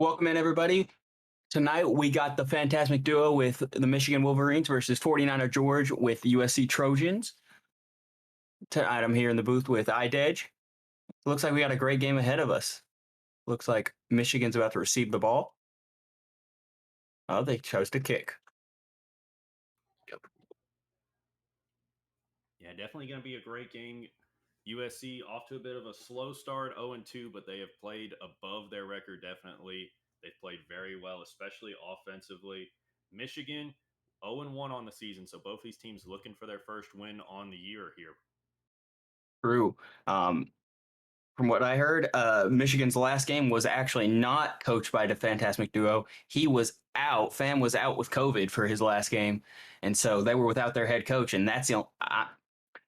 Welcome in, everybody. Tonight, we got the fantastic duo with the Michigan Wolverines versus 49er George with the USC Trojans. Tonight, I'm here in the booth with iDedge. Looks like we got a great game ahead of us. Looks like Michigan's about to receive the ball. Oh, they chose to kick. Yeah, definitely going to be a great game. USC off to a bit of a slow start, 0-2, but they have played above their record, definitely. They've played very well, especially offensively. Michigan, 0-1 on the season, so both these teams looking for their first win on the year here. True. From what I heard, Michigan's last game was actually not coached by the fantastic duo. He was out. Fam was out with COVID for his last game, and so they were without their head coach, and that's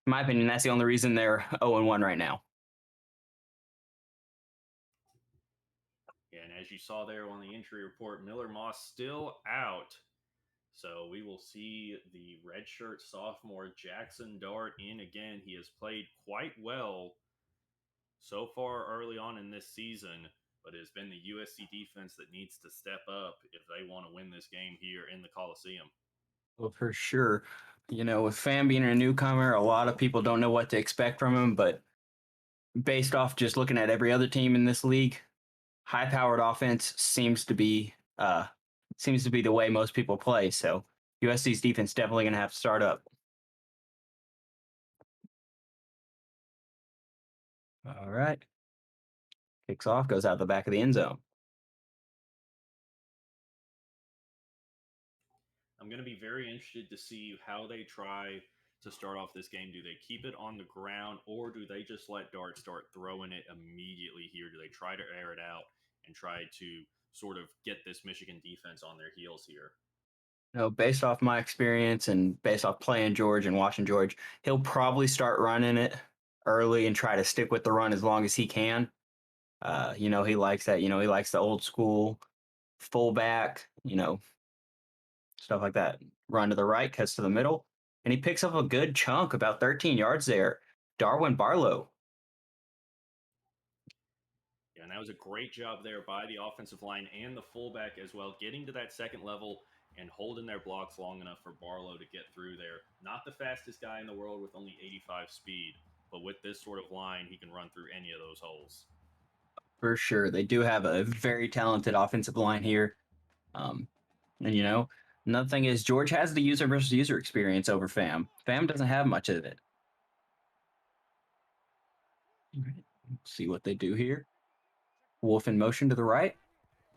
in my opinion, that's the only reason they're 0-1 right now. Yeah, and as you saw there on the injury report, Miller Moss still out. So we will see the redshirt sophomore Jackson Dart in again. He has played quite well so far early on in this season, but it has been the USC defense that needs to step up if they want to win this game here in the Coliseum. Well, for sure. With Fam being a newcomer, a lot of people don't know what to expect from him, but based off just looking at every other team in this league, high-powered offense seems to be the way most people play. So USC's defense definitely going to have to start up. All right. Kicks off, goes out the back of the end zone. I'm going to be very interested to see how they try to start off this game. Do they keep it on the ground or do they just let Dart start throwing it immediately here? Do they try to air it out and try to sort of get this Michigan defense on their heels here? Based off my experience and based off playing George and watching George, he'll probably start running it early and try to stick with the run as long as he can. He likes that. He likes the old school fullback, stuff like that. Run to the right, cuts to the middle, and he picks up a good chunk, about 13 yards there. Darwin Barlow. Yeah, and that was a great job there by the offensive line and the fullback as well, getting to that second level and holding their blocks long enough for Barlow to get through there. Not the fastest guy in the world with only 85 speed, but with this sort of line, he can run through any of those holes. For sure. They do have a very talented offensive line here. And another thing is George has the user versus user experience over Fam. Fam doesn't have much of it. All right, let's see what they do here. Wolf in motion to the right.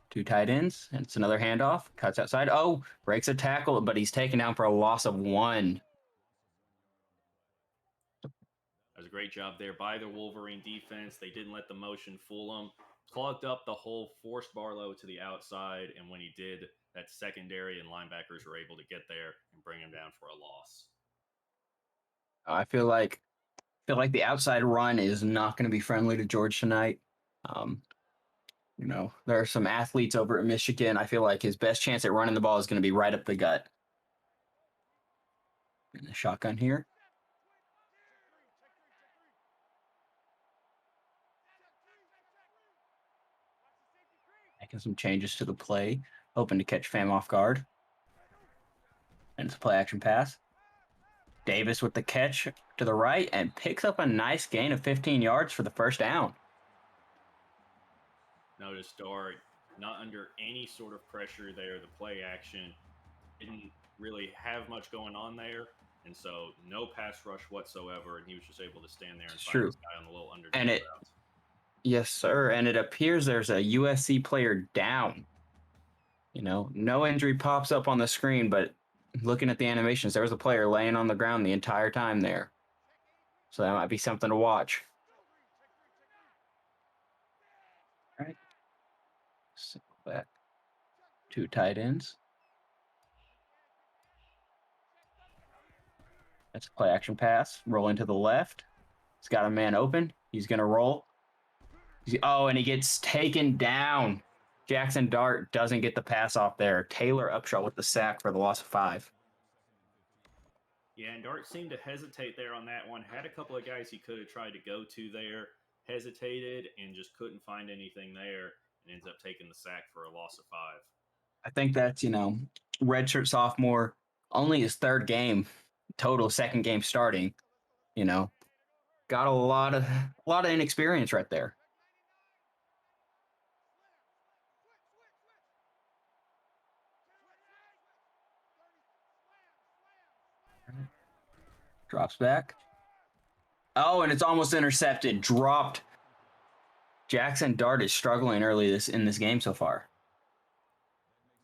Two tight ends, and it's another handoff. Cuts outside. Oh, breaks a tackle, but he's taken down for a loss of 1. That was a great job there by the Wolverine defense. They didn't let the motion fool them. Clogged up the hole, forced Barlow to the outside, and when he did, that secondary and linebackers were able to get there and bring him down for a loss. I feel like the outside run is not going to be friendly to George tonight. Um, there are some athletes over at Michigan. I feel like his best chance at running the ball is going to be right up the gut. And the shotgun here. Making some changes to the play, hoping to catch Fam off guard. And it's a play action pass. Davis with the catch to the right and picks up a nice gain of 15 yards for the first down. Notice Dart not under any sort of pressure there. The play action didn't really have much going on there. And so no pass rush whatsoever. And he was just able to stand there and It's find true. this guy on the little underneath And it, route. yes, sir. And it appears there's a USC player down. No injury pops up on the screen, but looking at the animations, there was a player laying on the ground the entire time there. So that might be something to watch. All right. Simple back. Two tight ends. That's a play action pass. Rolling to the left. He's got a man open. He's going to roll. And he gets taken down. Jackson Dart doesn't get the pass off there. Taylor Upshaw with the sack for the loss of 5. Yeah, and Dart seemed to hesitate there on that one. Had a couple of guys he could have tried to go to there, hesitated, and just couldn't find anything there. and ends up taking the sack for a loss of 5. I think that's, redshirt sophomore, only his third game total, second game starting, you know, got a lot of inexperience right there. Drops back. Oh, and it's almost intercepted. Dropped. Jackson Dart is struggling early in this game so far.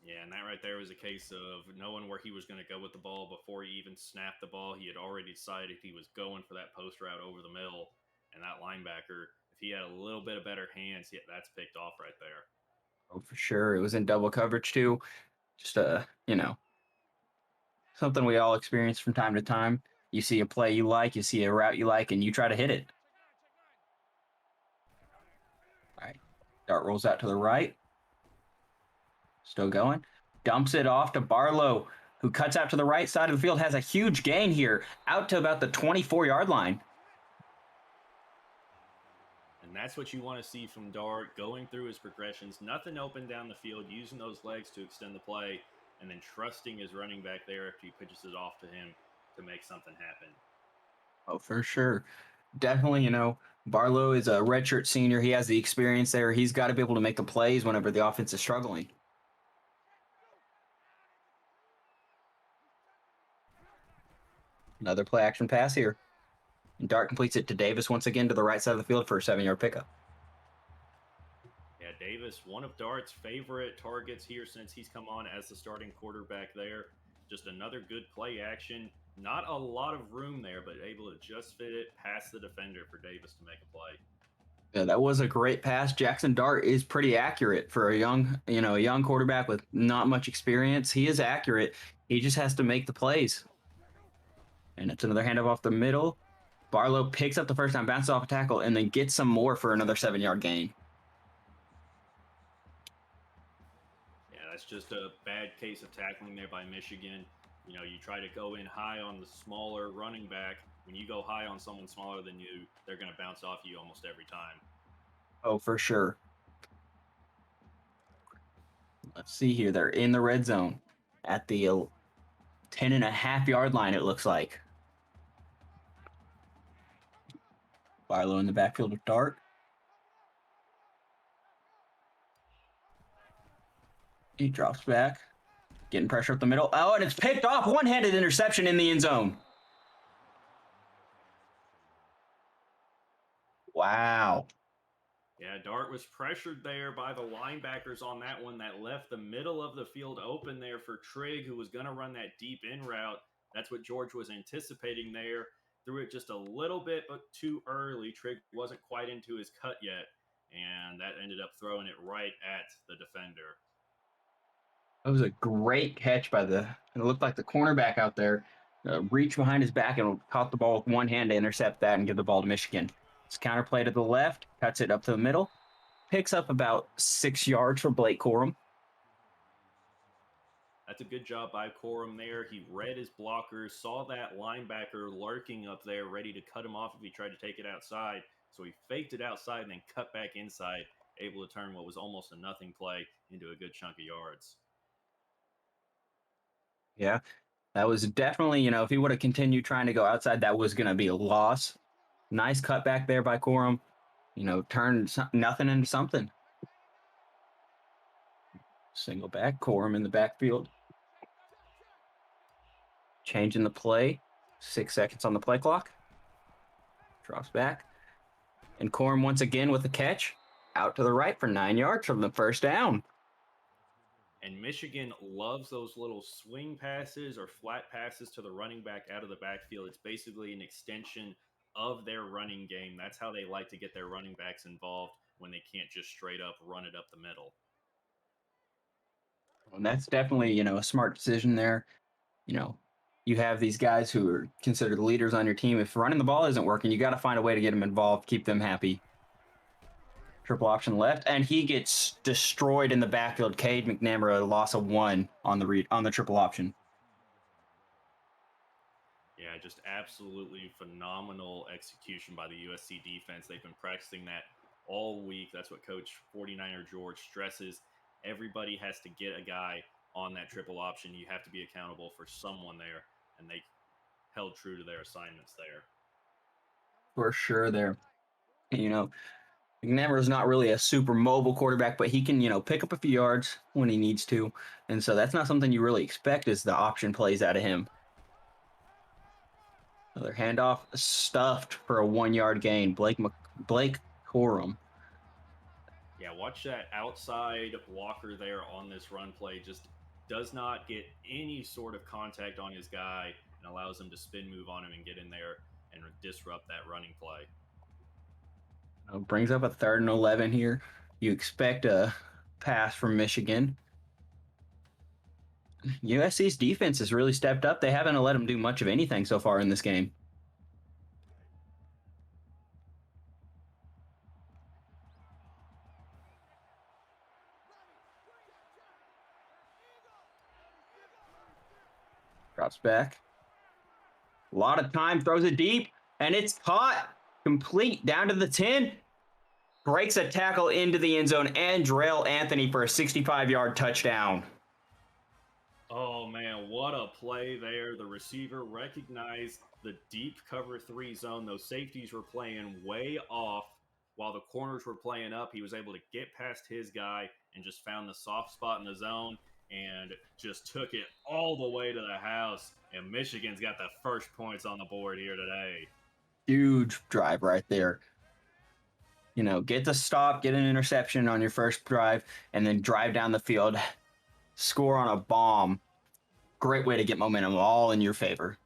Yeah, and that right there was a case of knowing where he was going to go with the ball before he even snapped the ball. He had already decided he was going for that post route over the middle, and that linebacker, if he had a little bit of better hands, that's picked off right there. Oh, for sure. It was in double coverage too. Just something we all experience from time to time. You see a play you like, you see a route you like, and you try to hit it. All right. Dart rolls out to the right. Still going. Dumps it off to Barlow, who cuts out to the right side of the field, has a huge gain here, out to about the 24-yard line. And that's what you want to see from Dart, going through his progressions, nothing open down the field, using those legs to extend the play, and then trusting his running back there after he pitches it off to him to make something happen. Oh, for sure. Definitely, Barlow is a redshirt senior. He has the experience there. He's got to be able to make the plays whenever the offense is struggling. Another play action pass here. And Dart completes it to Davis once again to the right side of the field for a 7-yard pickup. Yeah, Davis, one of Dart's favorite targets here since he's come on as the starting quarterback there. Just another good play action. Not a lot of room there, but able to just fit it past the defender for Davis to make a play. Yeah, that was a great pass. Jackson Dart is pretty accurate for a young quarterback with not much experience. He is accurate. He just has to make the plays. And it's another handoff off the middle. Barlow picks up the first time, bounces off a tackle, and then gets some more for another 7-yard gain. Yeah, that's just a bad case of tackling there by Michigan. You try to go in high on the smaller running back. When you go high on someone smaller than you, they're going to bounce off you almost every time. Oh, for sure. Let's see here. They're in the red zone at the 10.5-yard line, it looks like. Barlow in the backfield with Dart. He drops back, getting pressure up the middle. Oh, and it's picked off. One-handed interception in the end zone. Wow. Yeah, Dart was pressured there by the linebackers on that one that left the middle of the field open there for Trigg, who was going to run that deep in route. That's what George was anticipating there. Threw it just a little bit, but too early. Trigg wasn't quite into his cut yet, and that ended up throwing it right at the defender. That was a great catch it looked like the cornerback out there reached behind his back and caught the ball with one hand to intercept that and give the ball to Michigan. It's counterplay to the left, cuts it up to the middle, picks up about 6 yards for Blake Corum. That's a good job by Corum there. He read his blockers, saw that linebacker lurking up there, ready to cut him off if he tried to take it outside. So he faked it outside and then cut back inside, able to turn what was almost a nothing play into a good chunk of yards. Yeah, that was definitely, if he would have continued trying to go outside, that was going to be a loss. Nice cutback there by Corum. Turned nothing into something. Single back, Corum in the backfield. Changing the play. 6 seconds on the play clock. Drops back. And Corum once again with a catch. Out to the right for 9 yards from the first down. And Michigan loves those little swing passes or flat passes to the running back out of the backfield. It's basically an extension of their running game. That's how they like to get their running backs involved when they can't just straight up run it up the middle. And that's definitely, a smart decision there. You have these guys who are considered leaders on your team. If running the ball isn't working, you got to find a way to get them involved, keep them happy. Triple option left, and he gets destroyed in the backfield. Cade McNamara, a loss of 1 on the triple option. Yeah, just absolutely phenomenal execution by the USC defense. They've been practicing that all week. That's what Coach 49er George stresses. Everybody has to get a guy on that triple option. You have to be accountable for someone there, and they held true to their assignments there. For sure there. You know, McNamara's not really a super mobile quarterback, but he can, pick up a few yards when he needs to. And so that's not something you really expect as the option plays out of him. Another handoff stuffed for a 1-yard gain. Blake Corum. Yeah, watch that outside blocker there on this run play. Just does not get any sort of contact on his guy and allows him to spin move on him and get in there and disrupt that running play. Brings up a 3rd and 11 here. You expect a pass from Michigan. USC's defense has really stepped up. They haven't let them do much of anything so far in this game. Drops back. A lot of time, throws it deep, and it's caught. Complete down to the 10. Breaks a tackle into the end zone, and Drell Anthony for a 65-yard touchdown. Oh man, what a play there. The receiver recognized the deep cover 3 zone. Those safeties were playing way off while the corners were playing up. He was able to get past his guy and just found the soft spot in the zone and just took it all the way to the house. And Michigan's got the first points on the board here today. Huge drive right there. Get the stop, get an interception on your first drive, and then drive down the field, score on a bomb. Great way to get momentum all in your favor.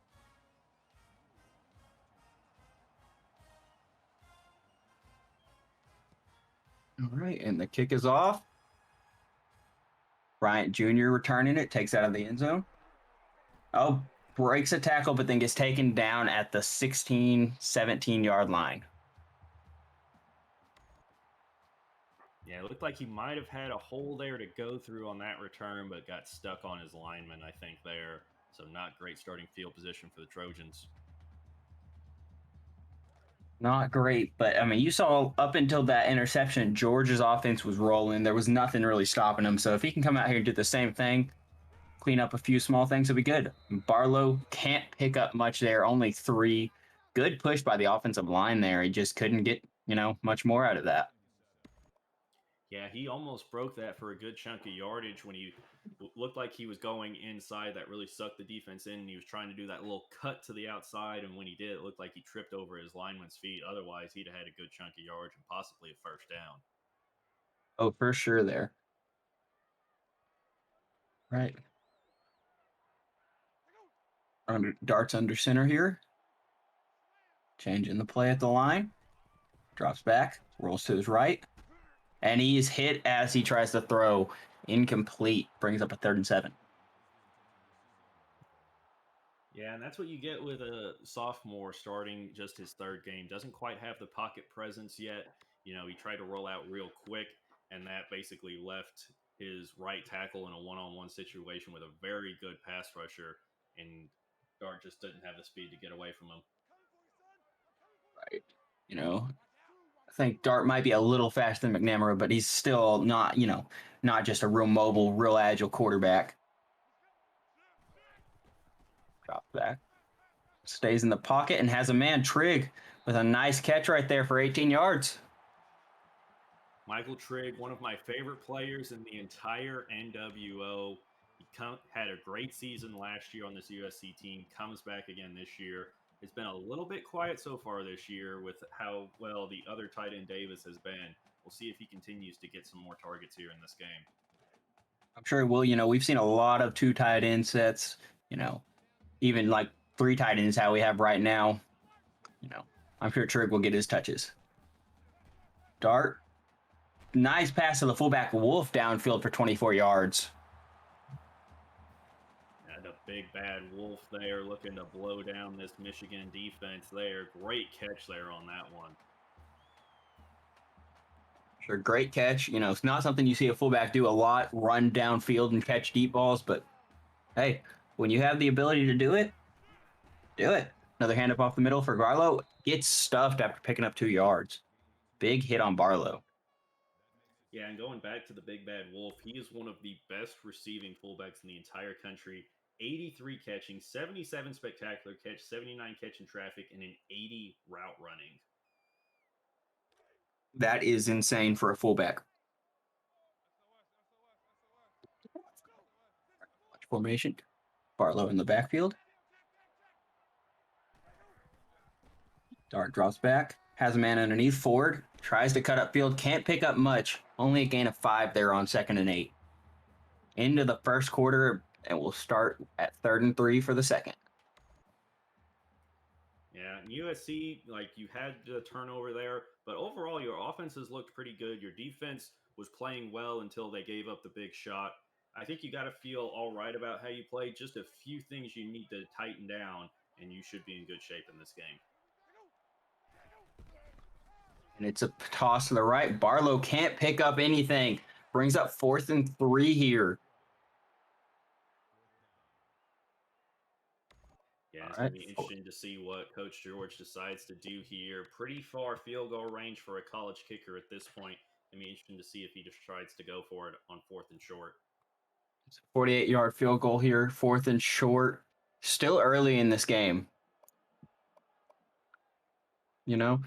All right, and the kick is off. Bryant Jr. returning it, takes out of the end zone. Oh, breaks a tackle, but then gets taken down at the 16, 17-yard line. Yeah, it looked like he might have had a hole there to go through on that return, but got stuck on his lineman, I think, there. So not great starting field position for the Trojans. Not great, but I mean, you saw up until that interception, Georgia's offense was rolling. There was nothing really stopping him. So if he can come out here and do the same thing, clean up a few small things, it'll be good. Barlow can't pick up much there, only 3. Good push by the offensive line there. He just couldn't get, much more out of that. Yeah, he almost broke that for a good chunk of yardage when he looked like he was going inside. That really sucked the defense in. And he was trying to do that little cut to the outside, and when he did, it looked like he tripped over his lineman's feet. Otherwise, he'd have had a good chunk of yardage and possibly a first down. Oh, for sure there. Right. Darts under center here. Changing the play at the line. Drops back, rolls to his right. And he is hit as he tries to throw. Incomplete. Brings up a 3rd and 7. Yeah, and that's what you get with a sophomore starting just his 3rd game. Doesn't quite have the pocket presence yet. He tried to roll out real quick, and that basically left his right tackle in a one-on-one situation with a very good pass rusher, and Dart just didn't have the speed to get away from him. Right. I think Dart might be a little faster than McNamara, but he's still not, not just a real mobile, real agile quarterback. Drops back. Stays in the pocket and has a man, Trigg, with a nice catch right there for 18 yards. Michael Trigg, one of my favorite players in the entire NWO. He had a great season last year on this USC team, comes back again this year. It's been a little bit quiet so far this year with how well the other tight end Davis has been. We'll see if he continues to get some more targets here in this game. I'm sure he will. We've seen a lot of 2 tight end sets, even like 3 tight ends, how we have right now. I'm sure Trigg will get his touches. Dart. Nice pass to the fullback Wolf downfield for 24 yards. And a big bad Wolf there looking to blow down this Michigan defense there. Great catch there on that one. Sure, great catch. It's not something you see a fullback do a lot, run downfield and catch deep balls, but hey, when you have the ability to do it, do it. Another handoff off the middle for Garlow. Gets stuffed after picking up 2 yards. Big hit on Barlow. Yeah, and going back to the Big Bad Wolf, he is one of the best receiving fullbacks in the entire country. 83 catching, 77 spectacular catch, 79 catching traffic, and an 80 route running. That is insane for a fullback. Formation. Barlow in the backfield. Dart drops back, has a man underneath, forward, tries to cut upfield, can't pick up much. Only a gain of 5 there on 2nd and 8. Into the first quarter, and we'll start at 3rd and 3 for the second. Yeah, USC, like you had the turnover there, but overall your offenses looked pretty good. Your defense was playing well until they gave up the big shot. I think you got to feel all right about how you played. Just a few things you need to tighten down, and you should be in good shape in this game. And it's a toss to the right. Barlow can't pick up anything. Brings up 4th and 3 here. Yeah, it's going to be interesting to see what Coach George decides to do here. Pretty far field goal range for a college kicker at this point. It'll be interesting to see if he just tries to go for it on 4th and short. It's a 48-yard field goal here, 4th and short. Still early in this game. You know,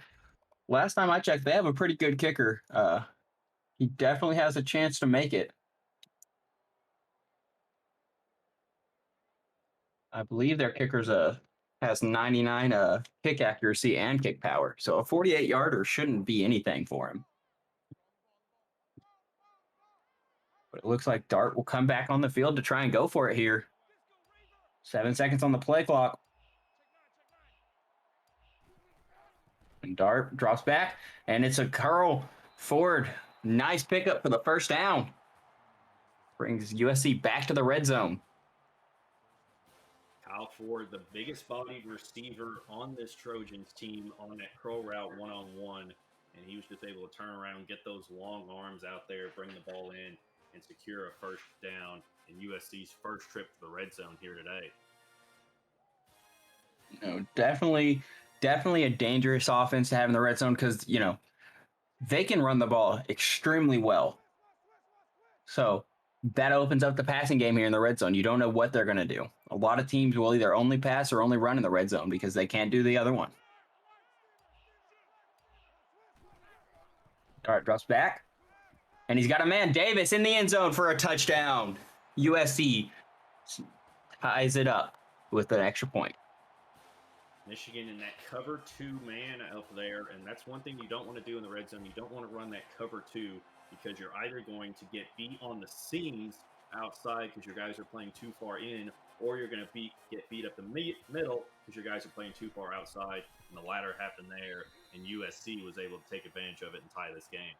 last time I checked, they have a pretty good kicker. He definitely has a chance to make it. I believe their kicker's has 99 kick accuracy and kick power. So a 48-yarder shouldn't be anything for him. But it looks like Dart will come back on the field to try and go for it here. 7 seconds on the play clock. And Dart drops back, and it's a curl forward. Nice pickup for the first down. Brings USC back to the red zone. Kyle Ford, the biggest bodied receiver on this Trojans team on that curl route one-on-one. And he was just able to turn around, get those long arms out there, bring the ball in, and secure a first down in USC's first trip to the red zone here today. Definitely a dangerous offense to have in the red zone because, they can run the ball extremely well. So that opens up the passing game here in the red zone. You don't know what they're going to do. A lot of teams will either only pass or only run in the red zone because they can't do the other one. All right, drops back. And he's got a man, Davis, in the end zone for a touchdown. USC ties it up with an extra point. Michigan in that cover 2 man up there, and that's one thing you don't want to do in the red zone. You don't want to run that cover 2 because you're either going to get beat on the seams outside because your guys are playing too far in, or you're going to get beat up the middle because your guys are playing too far outside. And the latter happened there, and USC was able to take advantage of it and tie this game.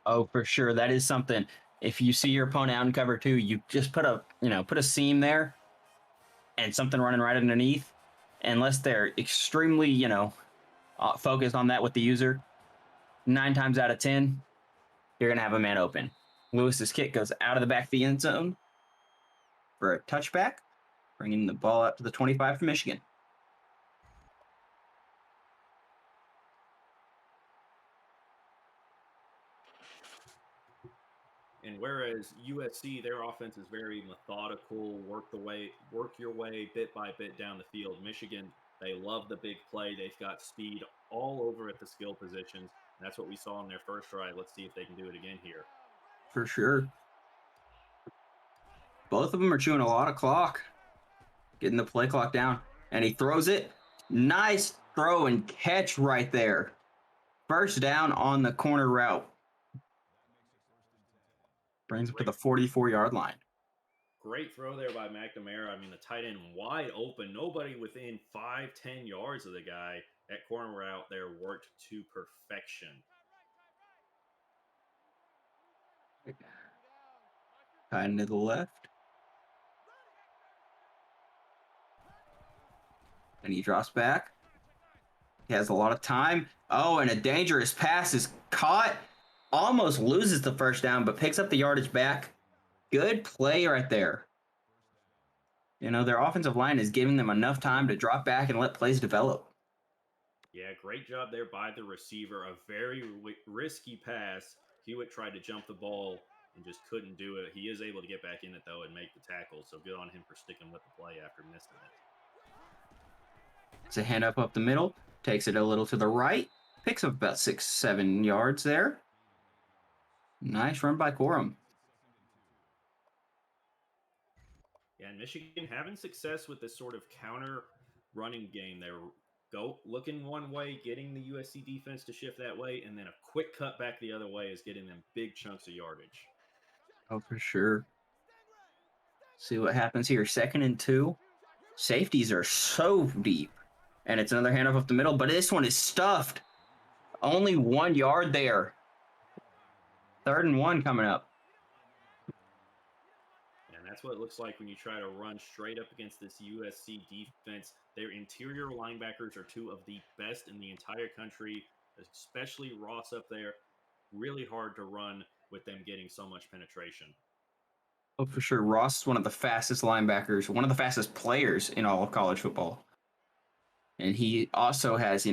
Oh, for sure. That is something. If you see your opponent out in cover 2, you just put a seam there and something running right underneath. Unless they're extremely, focused on that with the user, 9 times out of 10, you're going to have a man open. Lewis's kick goes out of the back of the end zone for a touchback, bringing the ball out to the 25 for Michigan. And whereas USC, their offense is very methodical, work your way bit by bit down the field. Michigan, they love the big play. They've got speed all over at the skill positions. And that's what we saw in their first drive. Let's see if they can do it again here. For sure. Both of them are chewing a lot of clock, getting the play clock down. And he throws it. Nice throw and catch right there. First down on the corner route. Brings him to the 44-yard line. Great throw there by McNamara. I mean, the tight end wide open. Nobody within 5-10 yards of the guy. That corner route there worked to perfection. Kind to the left. And he drops back. He has a lot of time. Oh, and a dangerous pass is caught. Almost loses the first down, but picks up the yardage back. Good play right there. Their offensive line is giving them enough time to drop back and let plays develop. Yeah, great job there by the receiver. A very risky pass. Hewitt tried to jump the ball and just couldn't do it. He is able to get back in it though and make the tackle. So good on him for sticking with the play after missing it. It's a hand up the middle, takes it a little to the right, picks up about 6-7 yards there. Nice run by Corum. Yeah, and Michigan having success with this sort of counter running game. They're go looking one way, getting the USC defense to shift that way, and then a quick cut back the other way is getting them big chunks of yardage. Oh, for sure. See what happens here. 2nd and 2. Safeties are so deep. And it's another handoff up the middle, but this one is stuffed. Only 1 yard there. 3rd and 1 coming up. And that's what it looks like when you try to run straight up against this USC defense. Their interior linebackers are two of the best in the entire country, especially Ross up there. Really hard to run with them getting so much penetration. Oh, for sure. Ross is one of the fastest linebackers, one of the fastest players in all of college football. And he also has,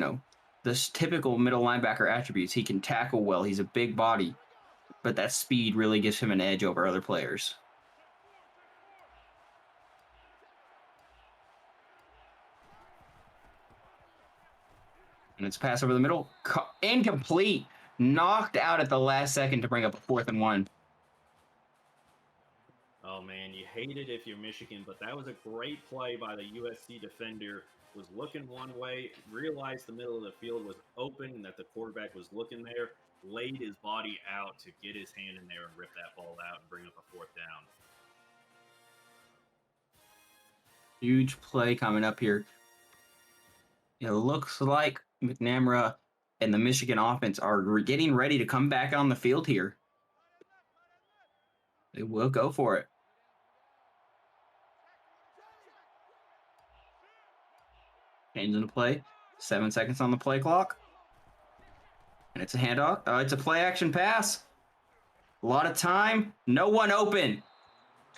this typical middle linebacker attributes. He can tackle well. He's a big body, but that speed really gives him an edge over other players. And it's pass over the middle. Incomplete. Knocked out at the last second to bring up a 4th and 1. Oh man, you hate it if you're Michigan, but that was a great play by the USC defender. Was looking one way, realized the middle of the field was open and that the quarterback was looking there, laid his body out to get his hand in there and rip that ball out and bring up a 4th down. Huge play coming up here. It looks like McNamara and the Michigan offense are getting ready to come back on the field here. They will go for it. Changing the play. 7 seconds on the play clock. And it's a handoff. It's a play action pass. A lot of time. No one open.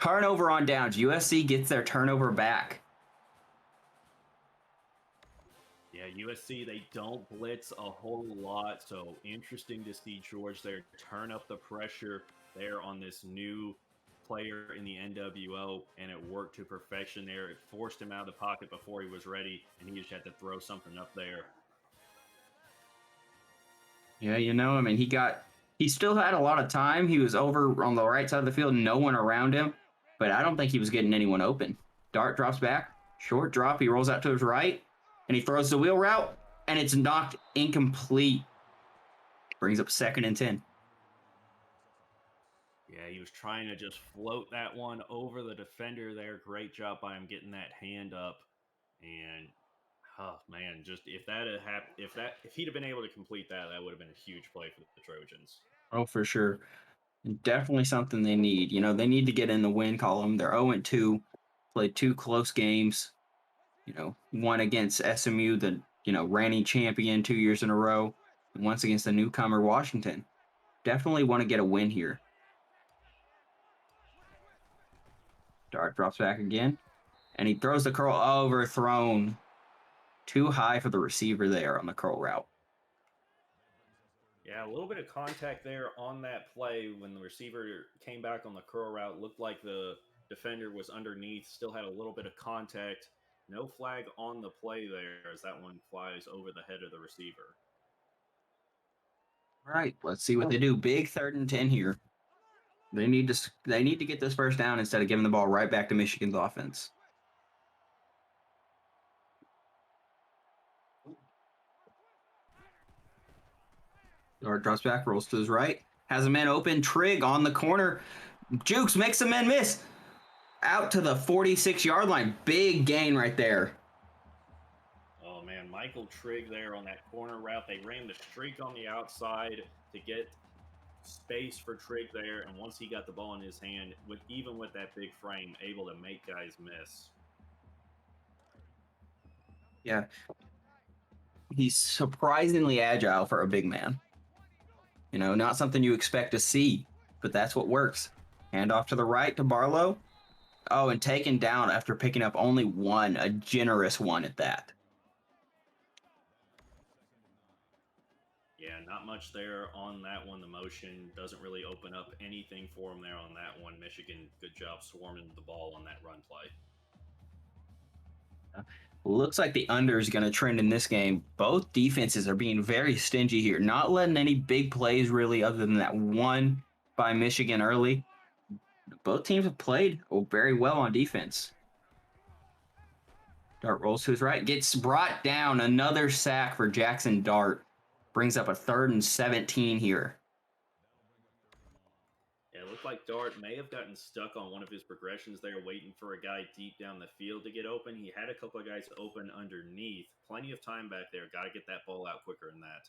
Turnover on downs. USC gets their turnover back. Yeah, USC, they don't blitz a whole lot, so interesting to see George there turn up the pressure there on this new player in the NWO, and it worked to perfection there. It forced him out of the pocket before he was ready, and he just had to throw something up there. Yeah, he still had a lot of time. He was over on the right side of the field, no one around him, but I don't think he was getting anyone open. Dart drops back, short drop, he rolls out to his right, and he throws the wheel route, and it's knocked incomplete. Brings up 2nd and 10. Yeah, he was trying to just float that one over the defender there. Great job by him getting that hand up. And oh man, just if that had happened, if he'd have been able to complete that, that would have been a huge play for the Trojans. Oh, for sure. Definitely something they need. They need to get in the win column. They're 0-2, played 2 close games. One against SMU, the reigning champion 2 years in a row, and once against the newcomer Washington. Definitely want to get a win here. Dart drops back again, and he throws the curl overthrown. Too high for the receiver there on the curl route. Yeah, a little bit of contact there on that play when the receiver came back on the curl route. Looked like the defender was underneath, still had a little bit of contact. No flag on the play there as that one flies over the head of the receiver. All right, let's see what they do. Big 3rd and 10 here. They need to get this first down instead of giving the ball right back to Michigan's offense. Dart drops back, rolls to his right, has a man open. Trigg on the corner. Jukes makes a man miss. Out to the 46-yard line. Big gain right there. Oh man, Michael Trigg there on that corner route. They ran the streak on the outside to get space for Trigg there, and once he got the ball in his hand, even with that big frame, able to make guys miss. Yeah. He's surprisingly agile for a big man. Not something you expect to see, but that's what works. Hand off to the right to Barlow. Oh, and taken down after picking up only one, a generous one at that. Yeah, not much there on that one. The motion doesn't really open up anything for him there on that one. Michigan, good job swarming the ball on that run play. Looks like the under is going to trend in this game. Both defenses are being very stingy here, not letting any big plays really, other than that one by Michigan early. Both teams have played very well on defense. Dart rolls to his right, gets brought down. Another sack for Jackson Dart. Brings up a 3rd and 17 here. Yeah, it looked like Dart may have gotten stuck on one of his progressions there, waiting for a guy deep down the field to get open. He had a couple of guys open underneath. Plenty of time back there. Got to get that ball out quicker than that.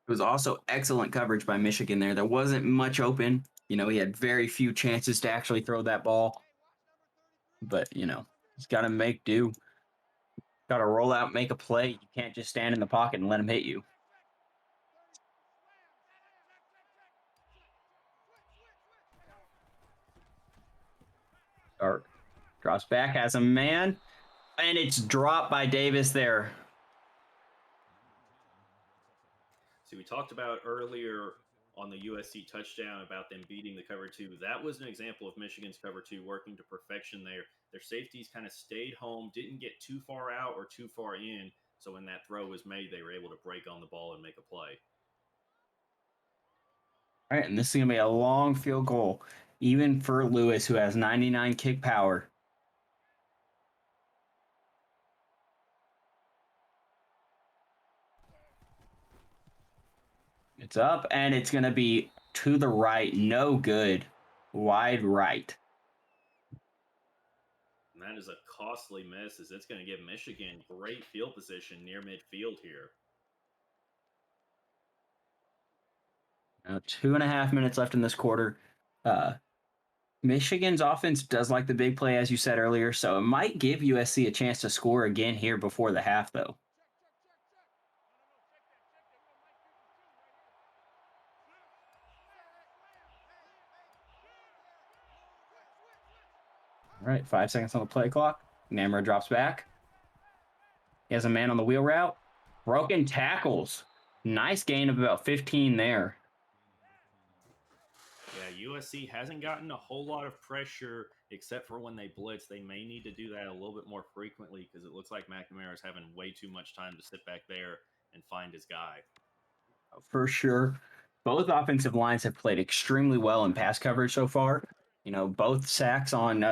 It was also excellent coverage by Michigan there. There wasn't much open. He had very few chances to actually throw that ball. But, he's got to make do. Got to roll out, make a play. You can't just stand in the pocket and let him hit you. Or drops back, has a man, and it's dropped by Davis there. See, we talked about earlier on the USC touchdown about them beating the cover two. That was an example of Michigan's cover two working to perfection there. Their safeties kind of stayed home, didn't get too far out or too far in. So when that throw was made, they were able to break on the ball and make a play. All right, and this is going to be a long field goal, even for Lewis, who has 99 kick power. It's up, and it's going to be to the right. No good. Wide right. And that is a costly miss, as it's going to give Michigan great field position near midfield here. Now, 2.5 minutes left in this quarter. Michigan's offense does like the big play, as you said earlier, so it might give USC a chance to score again here before the half, though. All right, 5 seconds on the play clock. Namra drops back. He has a man on the wheel route. Broken tackles. Nice gain of about 15 there. Yeah, USC hasn't gotten a whole lot of pressure except for when they blitz. They may need to do that a little bit more frequently because it looks like McNamara is having way too much time to sit back there and find his guy. For sure. Both offensive lines have played extremely well in pass coverage so far. Both sacks on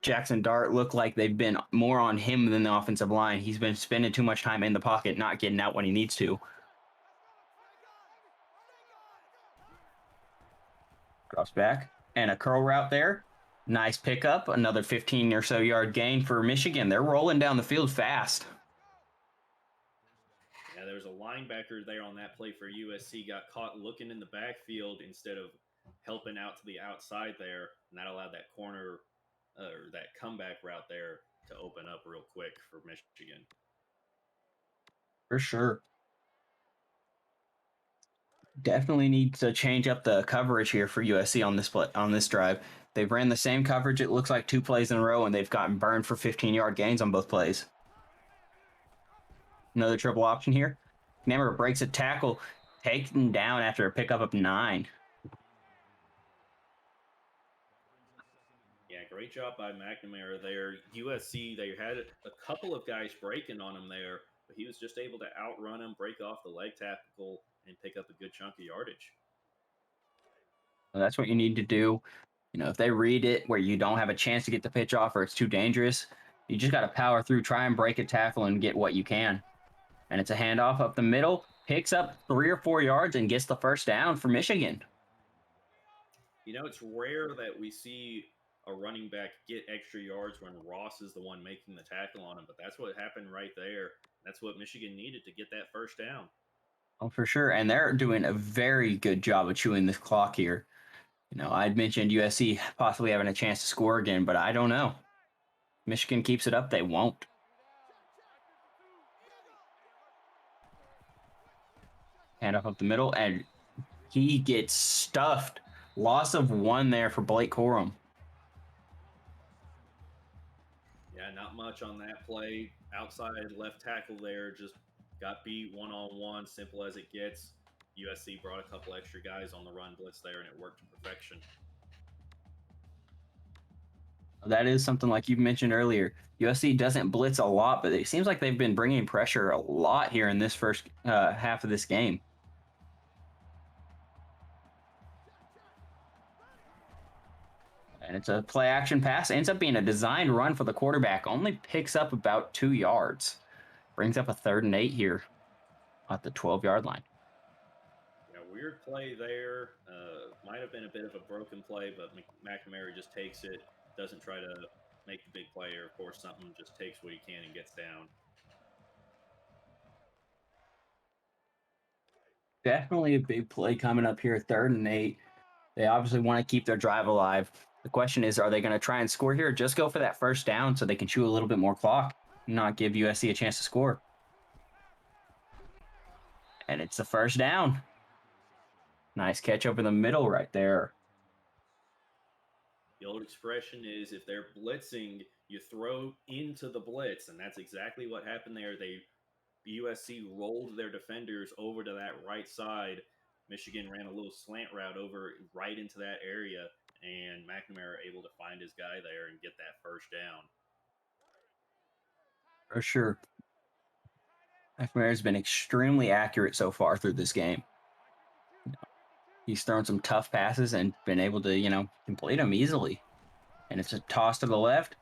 Jackson Dart look like they've been more on him than the offensive line. He's been spending too much time in the pocket, not getting out when he needs to. Drops back and a curl route there. Nice pickup. Another 15 or so yard gain for Michigan. They're rolling down the field fast. Yeah, there was a linebacker there on that play for USC, got caught looking in the backfield instead of helping out to the outside there, and that allowed that corner or that comeback route there to open up real quick for Michigan. For sure. Definitely need to change up the coverage here for USC on this drive. They've ran the same coverage, it looks like 2 plays in a row, and they've gotten burned for 15-yard gains on both plays. Another triple option here. Namor breaks a tackle, taken down after a pickup of 9. Yeah, great job by McNamara there. USC, they had a couple of guys breaking on him there, but he was just able to outrun him, break off the leg tackle, and pick up a good chunk of yardage. That's what you need to do. If they read it where you don't have a chance to get the pitch off or it's too dangerous, you just got to power through, try and break a tackle and get what you can. And it's a handoff up the middle, picks up 3 or 4 yards and gets the first down for Michigan. It's rare that we see a running back get extra yards when Ross is the one making the tackle on him, but that's what happened right there. That's what Michigan needed to get that first down. Oh, for sure. And they're doing a very good job of chewing this clock here. I'd mentioned USC possibly having a chance to score again, but I don't know. Michigan keeps it up, they won't. Handoff up the middle, and he gets stuffed. Loss of 1 there for Blake Corum. Yeah, not much on that play. Outside left tackle there, just Got beat one on one, simple as it gets. USC brought a couple extra guys on the run blitz there, and it worked to perfection. That is something like you mentioned earlier. USC doesn't blitz a lot, but it seems like they've been bringing pressure a lot here in this first half of this game. And it's a play action pass. Ends up being a designed run for the quarterback. Only picks up about 2 yards. Brings up a 3rd and 8 here at the 12-yard line. Yeah, weird play there. Might have been a bit of a broken play, but McNamara just takes it, doesn't try to make the big play, or of course something, just takes what he can and gets down. Definitely a big play coming up here, 3rd and 8. They obviously want to keep their drive alive. The question is, are they going to try and score here or just go for that first down so they can chew a little bit more clock, not give USC a chance to score? And it's the first down. Nice catch over the middle right there. The old expression is if they're blitzing, you throw into the blitz, and that's exactly what happened there. USC rolled their defenders over to that right side. Michigan ran a little slant route over right into that area, and McNamara able to find his guy there and get that first down. For sure. McNamara's been extremely accurate so far through this game. He's thrown some tough passes and been able to, complete them easily. And it's a toss to the left,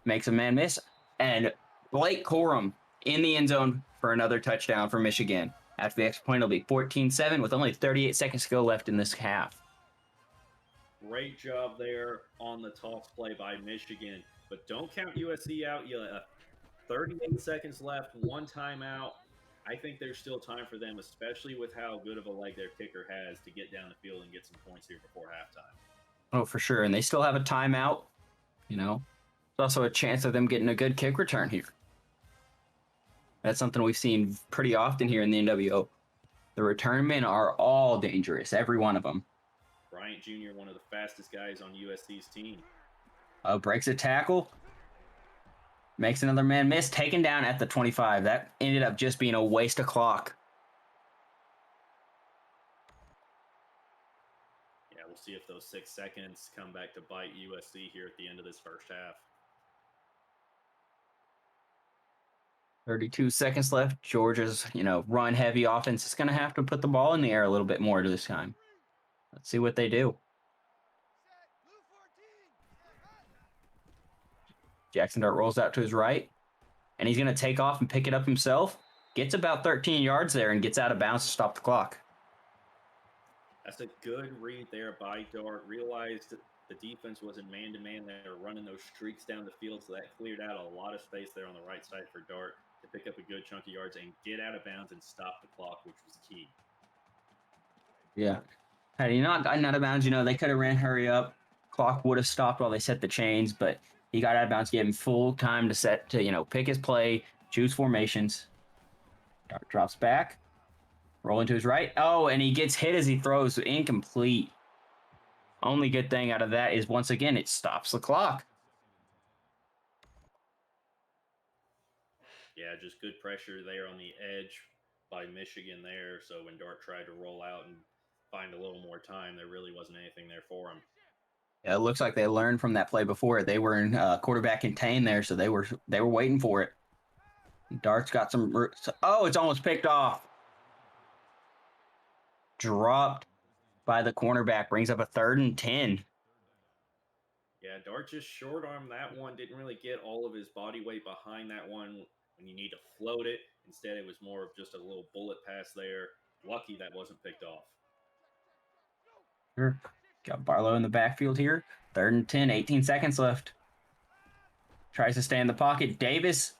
makes a man miss, and Blake Corum in the end zone for another touchdown for Michigan. After the extra point, it'll be 14-7 with only 38 seconds to go left in this half. Great job there on the toss play by Michigan, but don't count USC out yet. 38 seconds left, one timeout. I think there's still time for them, especially with how good of a leg their kicker has to get down the field and get some points here before halftime. Oh, for sure. And they still have a timeout. It's also a chance of them getting a good kick return here. That's something we've seen pretty often here in the NWO. The return men are all dangerous, every one of them. Bryant Jr., one of the fastest guys on USC's team. Breaks a tackle. Makes another man miss, taken down at the 25. That ended up just being a waste of clock. Yeah, we'll see if those 6 seconds come back to bite USC here at the end of this first half. 32 seconds left. Georgia's, run heavy offense is going to have to put the ball in the air a little bit more this time. Let's see what they do. Jackson Dart rolls out to his right, and he's going to take off and pick it up himself. Gets about 13 yards there and gets out of bounds to stop the clock. That's a good read there by Dart. Realized the defense wasn't man-to-man. They were running those streaks down the field, so that cleared out a lot of space there on the right side for Dart to pick up a good chunk of yards and get out of bounds and stop the clock, which was key. Yeah. Had he not gotten out of bounds, they could have ran hurry up. Clock would have stopped while they set the chains, but he got out of bounds, gave him full time to pick his play, choose formations. Dart drops back, rolling to his right. Oh, and he gets hit as he throws, incomplete. Only good thing out of that is, once again, it stops the clock. Yeah, just good pressure there on the edge by Michigan there. So when Dart tried to roll out and find a little more time, there really wasn't anything there for him. Yeah, it looks like they learned from that play before. They were in quarterback contain there, so they were waiting for it. Dart's got some. Oh, it's almost picked off. Dropped by the cornerback, brings up a 3rd and 10. Yeah, Dart just short armed that one. Didn't really get all of his body weight behind that one when you need to float it. Instead, it was more of just a little bullet pass there. Lucky that wasn't picked off. Sure. Got Barlow in the backfield here. 3rd and 10, 18 seconds left. Tries to stay in the pocket. Davis.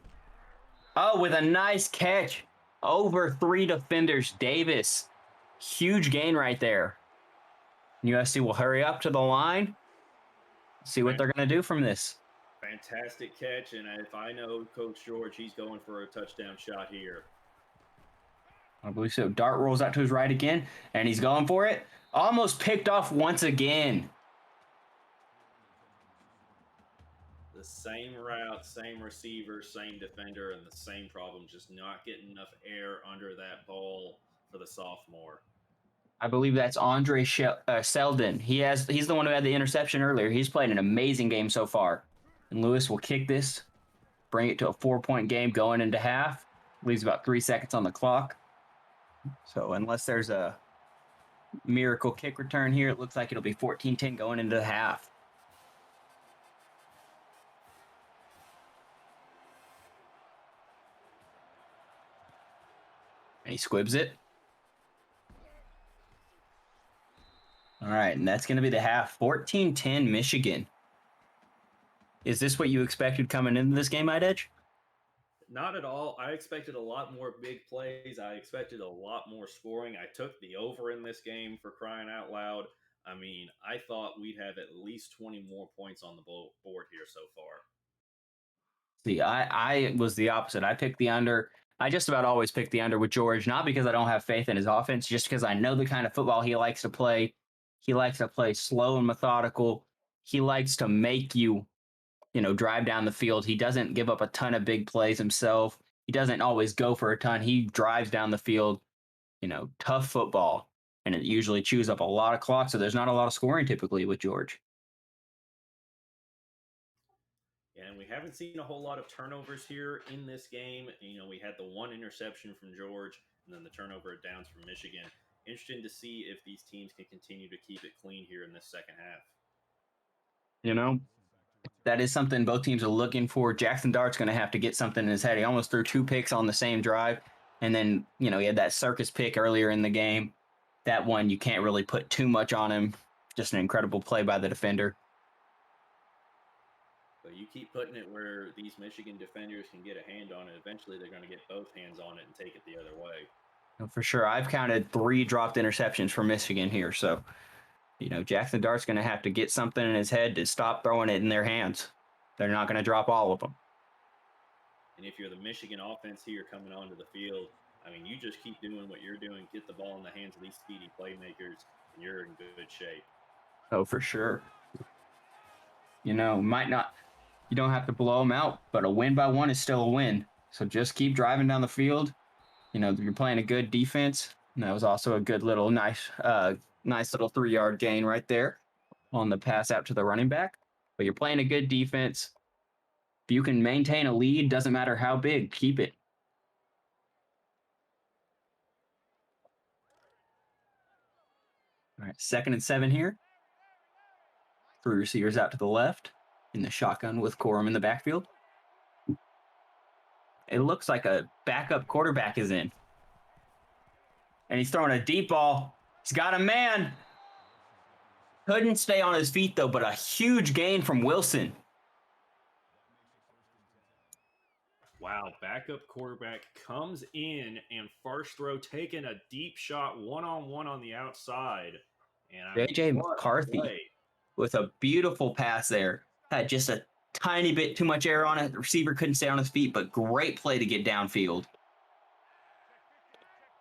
Oh, with a nice catch. Over 3 defenders. Davis. Huge gain right there. USC will hurry up to the line. See what they're going to do from this. Fantastic catch, and if I know Coach George, he's going for a touchdown shot here. I believe so. Dart rolls out to his right again, and he's going for it. Almost picked off once again. The same route, same receiver, same defender, and the same problem, just not getting enough air under that ball for the sophomore. I believe that's Andre Selden. He's the one who had the interception earlier. He's played an amazing game so far. And Lewis will kick this, bring it to a 4-point game going into half. Leaves about 3 seconds on the clock. So unless there's a miracle kick return here, it looks like it'll be 14-10 going into the half. And he squibs it. All right, and that's going to be the half. 14-10 Michigan. Is this what you expected coming into this game, I'd edge? Not at all. I expected a lot more big plays. I expected a lot more scoring. I took the over in this game for crying out loud. I mean, I thought we'd have at least 20 more points on the board here so far. See, I was the opposite. I picked the under. I just about always pick the under with George, not because I don't have faith in his offense, just because I know the kind of football he likes to play. He likes to play slow and methodical. He likes to make you, drive down the field. He doesn't give up a ton of big plays himself. He doesn't always go for a ton. He drives down the field, tough football, and it usually chews up a lot of clock. So there's not a lot of scoring typically with George. And we haven't seen a whole lot of turnovers here in this game. We had the one interception from George and then the turnover at downs from Michigan. Interesting to see if these teams can continue to keep it clean here in this second half. You know, that is something both teams are looking for. Jackson Dart's going to have to get something in his head. He almost threw 2 picks on the same drive. And then, he had that circus pick earlier in the game. That one, you can't really put too much on him. Just an incredible play by the defender. But you keep putting it where these Michigan defenders can get a hand on it. Eventually, they're going to get both hands on it and take it the other way. For sure. I've counted 3 dropped interceptions for Michigan here. So, Jackson Dart's going to have to get something in his head to stop throwing it in their hands. They're not going to drop all of them. And if you're the Michigan offense here coming onto the field, I mean, you just keep doing what you're doing, get the ball in the hands of these speedy playmakers, and you're in good shape. Oh, for sure. Might not, you don't have to blow them out, but a win by 1 is still a win. So just keep driving down the field. You're playing a good defense. And that was also a good little nice little 3-yard gain right there on the pass out to the running back. But you're playing a good defense. If you can maintain a lead, doesn't matter how big, keep it. All right, 2nd and 7 here. 3 receivers out to the left in the shotgun with Corum in the backfield. It looks like a backup quarterback is in. And he's throwing a deep ball. He's got a man. Couldn't stay on his feet, though, but a huge gain from Wilson. Wow, backup quarterback comes in and first throw taking a deep shot one-on-one on the outside. And I mean, J.J. what a McCarthy play. with a beautiful pass there. Had just a tiny bit too much air on it. The receiver couldn't stay on his feet, but great play to get downfield.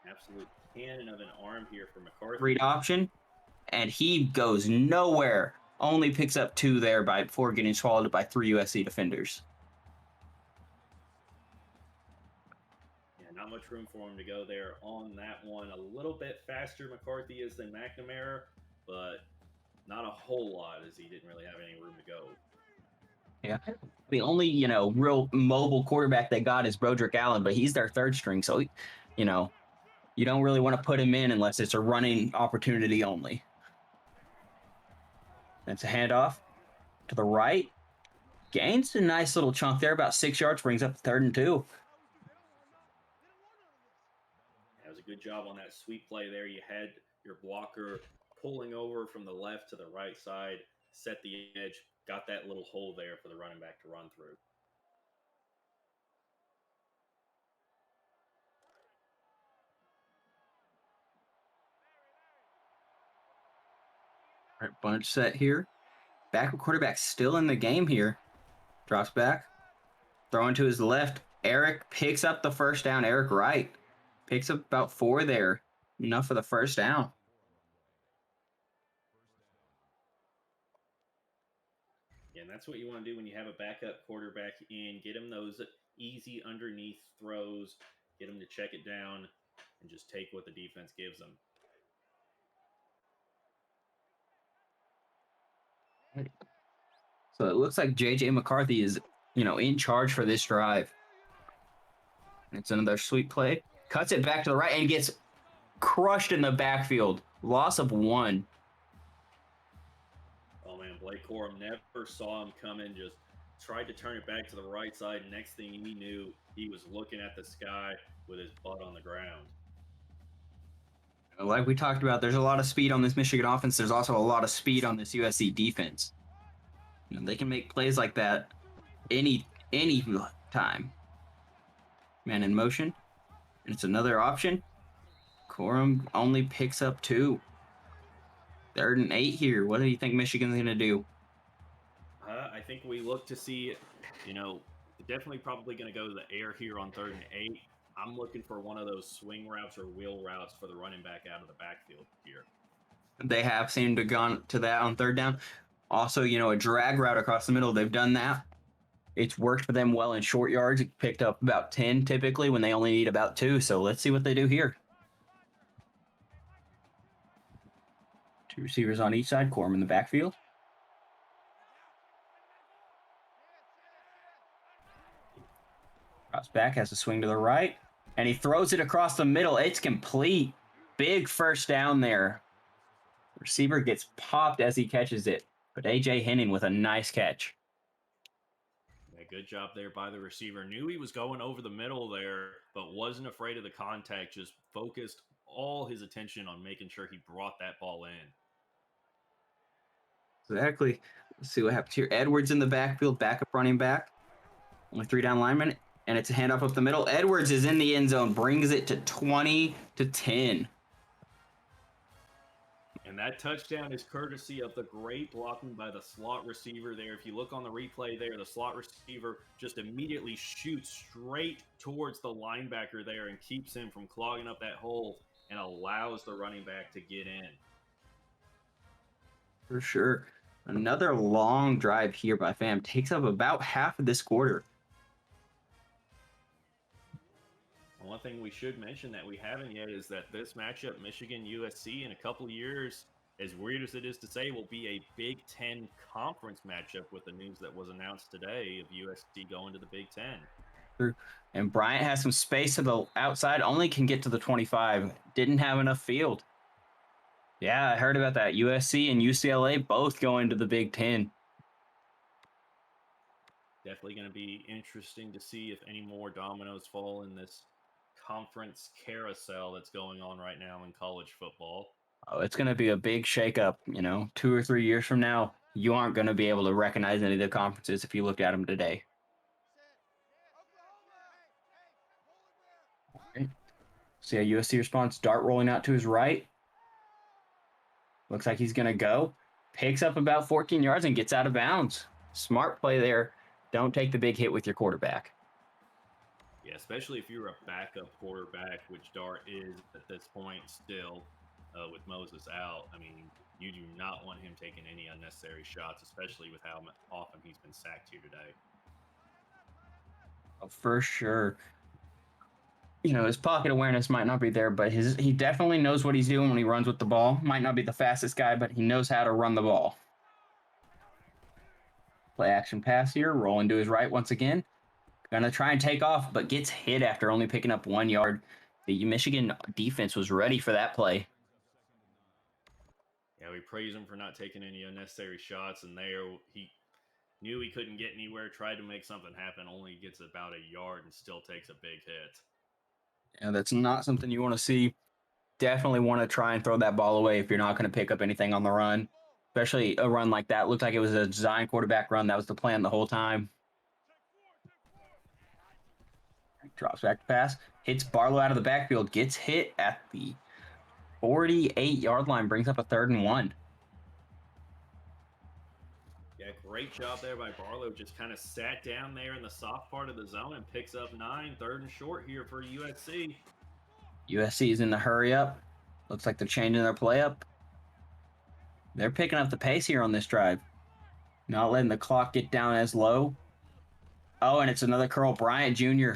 Absolute cannon of an arm here for McCarthy. Read option, and he goes nowhere. Only picks up 2 there before getting swallowed by 3 USC defenders. Yeah, not much room for him to go there on that one. A little bit faster McCarthy is than McNamara, but not a whole lot as he didn't really have any room to go. Yeah. The only, real mobile quarterback they got is Broderick Allen, but he's their 3rd string. So, you don't really want to put him in unless it's a running opportunity only. That's a handoff to the right. Gains a nice little chunk there, about 6 yards, brings up 3rd and 2. That was a good job on that sweep play there. You had your blocker pulling over from the left to the right side, set the edge, got that little hole there for the running back to run through. All right, bunch set here. Backup quarterback still in the game here. Drops back. Throwing to his left. Eric picks up the first down. Eric Wright picks up about 4 there. Enough for the first down. Yeah, and that's what you want to do when you have a backup quarterback in. Get him those easy underneath throws, get him to check it down, and just take what the defense gives them. So it looks like JJ McCarthy is, in charge for this drive. It's another sweet play. Cuts it back to the right and gets crushed in the backfield. Loss of 1. Oh man, Blake Corum never saw him coming, just tried to turn it back to the right side. Next thing he knew, he was looking at the sky with his butt on the ground. Like we talked about, there's a lot of speed on this Michigan offense. There's also a lot of speed on this USC defense. They can make plays like that any time. Man in motion. And it's another option. Corum only picks up 2. 3rd and 8 here. What do you think Michigan's going to do? I think we look to see, definitely probably going to go to the air here on 3rd and 8. I'm looking for one of those swing routes or wheel routes for the running back out of the backfield here. They have seemed to gone to that on 3rd down. Also, a drag route across the middle. They've done that. It's worked for them well in short yards. It picked up about 10 typically when they only need about 2. So let's see what they do here. 2 receivers on each side. Corum in the backfield. Drops back, has a swing to the right, and he throws it across the middle. It's complete. Big first down there. Receiver gets popped as he catches it, but A.J. Henning with a nice catch. Yeah, good job there by the receiver. Knew he was going over the middle there, but wasn't afraid of the contact. Just focused all his attention on making sure he brought that ball in. Exactly. Let's see what happens here. Edwards in the backfield, backup running back. Only 3 down linemen, and it's a handoff up the middle. Edwards is in the end zone, brings it to 20-10. And that touchdown is courtesy of the great blocking by the slot receiver there. If you look on the replay there, the slot receiver just immediately shoots straight towards the linebacker there and keeps him from clogging up that hole and allows the running back to get in. For sure. Another long drive here by Fam. Takes up about half of this quarter. One thing we should mention that we haven't yet is that this matchup, Michigan USC, in a couple of years, as weird as it is to say, will be a Big Ten conference matchup with the news that was announced today of USC going to the Big Ten. And Bryant has some space to the outside, only can get to the 25. Didn't have enough field. Yeah, I heard about that. USC and UCLA both going to the Big Ten. Definitely going to be interesting to see if any more dominoes fall in this conference carousel that's going on right now in college football. Oh, it's going to be a big shakeup. 2 or 3 years from now, you aren't going to be able to recognize any of the conferences if you looked at them today. All right. See how USC responds. Dart rolling out to his right. Looks like he's going to go. Picks up about 14 yards and gets out of bounds. Smart play there. Don't take the big hit with your quarterback. Yeah, especially if you're a backup quarterback, which Dart is at this point still, with Moses out. I mean, you do not want him taking any unnecessary shots, especially with how often he's been sacked here today. Oh, for sure. His pocket awareness might not be there, but he definitely knows what he's doing when he runs with the ball. Might not be the fastest guy, but he knows how to run the ball. Play action pass here, rolling to his right once again. Gonna try and take off, but gets hit after only picking up 1 yard. The Michigan defense was ready for that play. Yeah, we praise him for not taking any unnecessary shots, and there he knew he couldn't get anywhere, tried to make something happen, only gets about a yard and still takes a big hit. Yeah, that's not something you want to see. Definitely want to try and throw that ball away if you're not going to pick up anything on the run, especially a run like that. Looked like it was a design quarterback run. That was the plan the whole time. Drops back to pass, hits Barlow out of the backfield, gets hit at the 48-yard line, brings up a 3rd and 1. Yeah, great job there by Barlow. Just kind of sat down there in the soft part of the zone and picks up 9, 3rd and short here for USC. USC is in the hurry up. Looks like they're changing their play up. They're picking up the pace here on this drive. Not letting the clock get down as low. Oh, and it's another curl. Bryant Jr.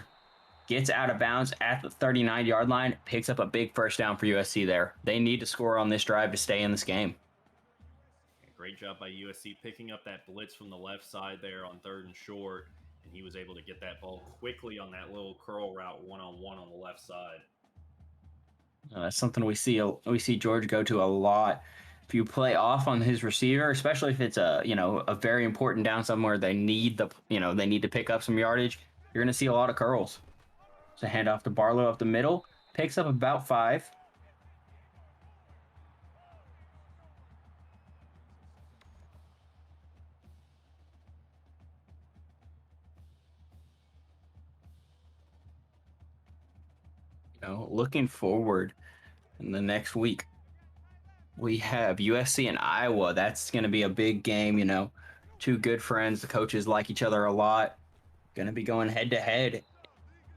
gets out of bounds at the 39-yard line, picks up a big first down for USC there. They need to score on this drive to stay in this game. Great job by USC picking up that blitz from the left side there on 3rd and short, and he was able to get that ball quickly on that little curl route one-on-one on the left side. That's something we see George go to a lot. If you play off on his receiver, especially if it's a very important down somewhere, they need to pick up some yardage. You're going to see a lot of curls. So hand off to Barlow up the middle, picks up about 5. Looking forward in the next week, we have USC and Iowa. That's going to be a big game. Two good friends. The coaches like each other a lot. Going to be going head to head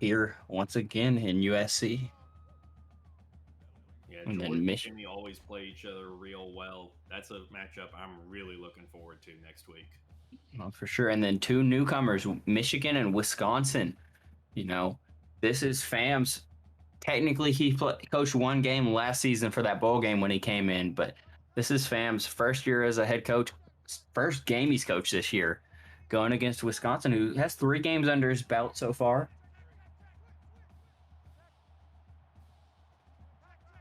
here once again in USC. Yeah, And Georgia then and Jimmy always play each other real well. That's a matchup I'm really looking forward to next week. Well, for sure. And then two newcomers, Michigan and Wisconsin. You know, this is Fam's. Technically, coached one game last season for that bowl game when he came in, but this is Fam's first year as a head coach, first game he's coached this year, going against Wisconsin, who has 3 games under his belt so far.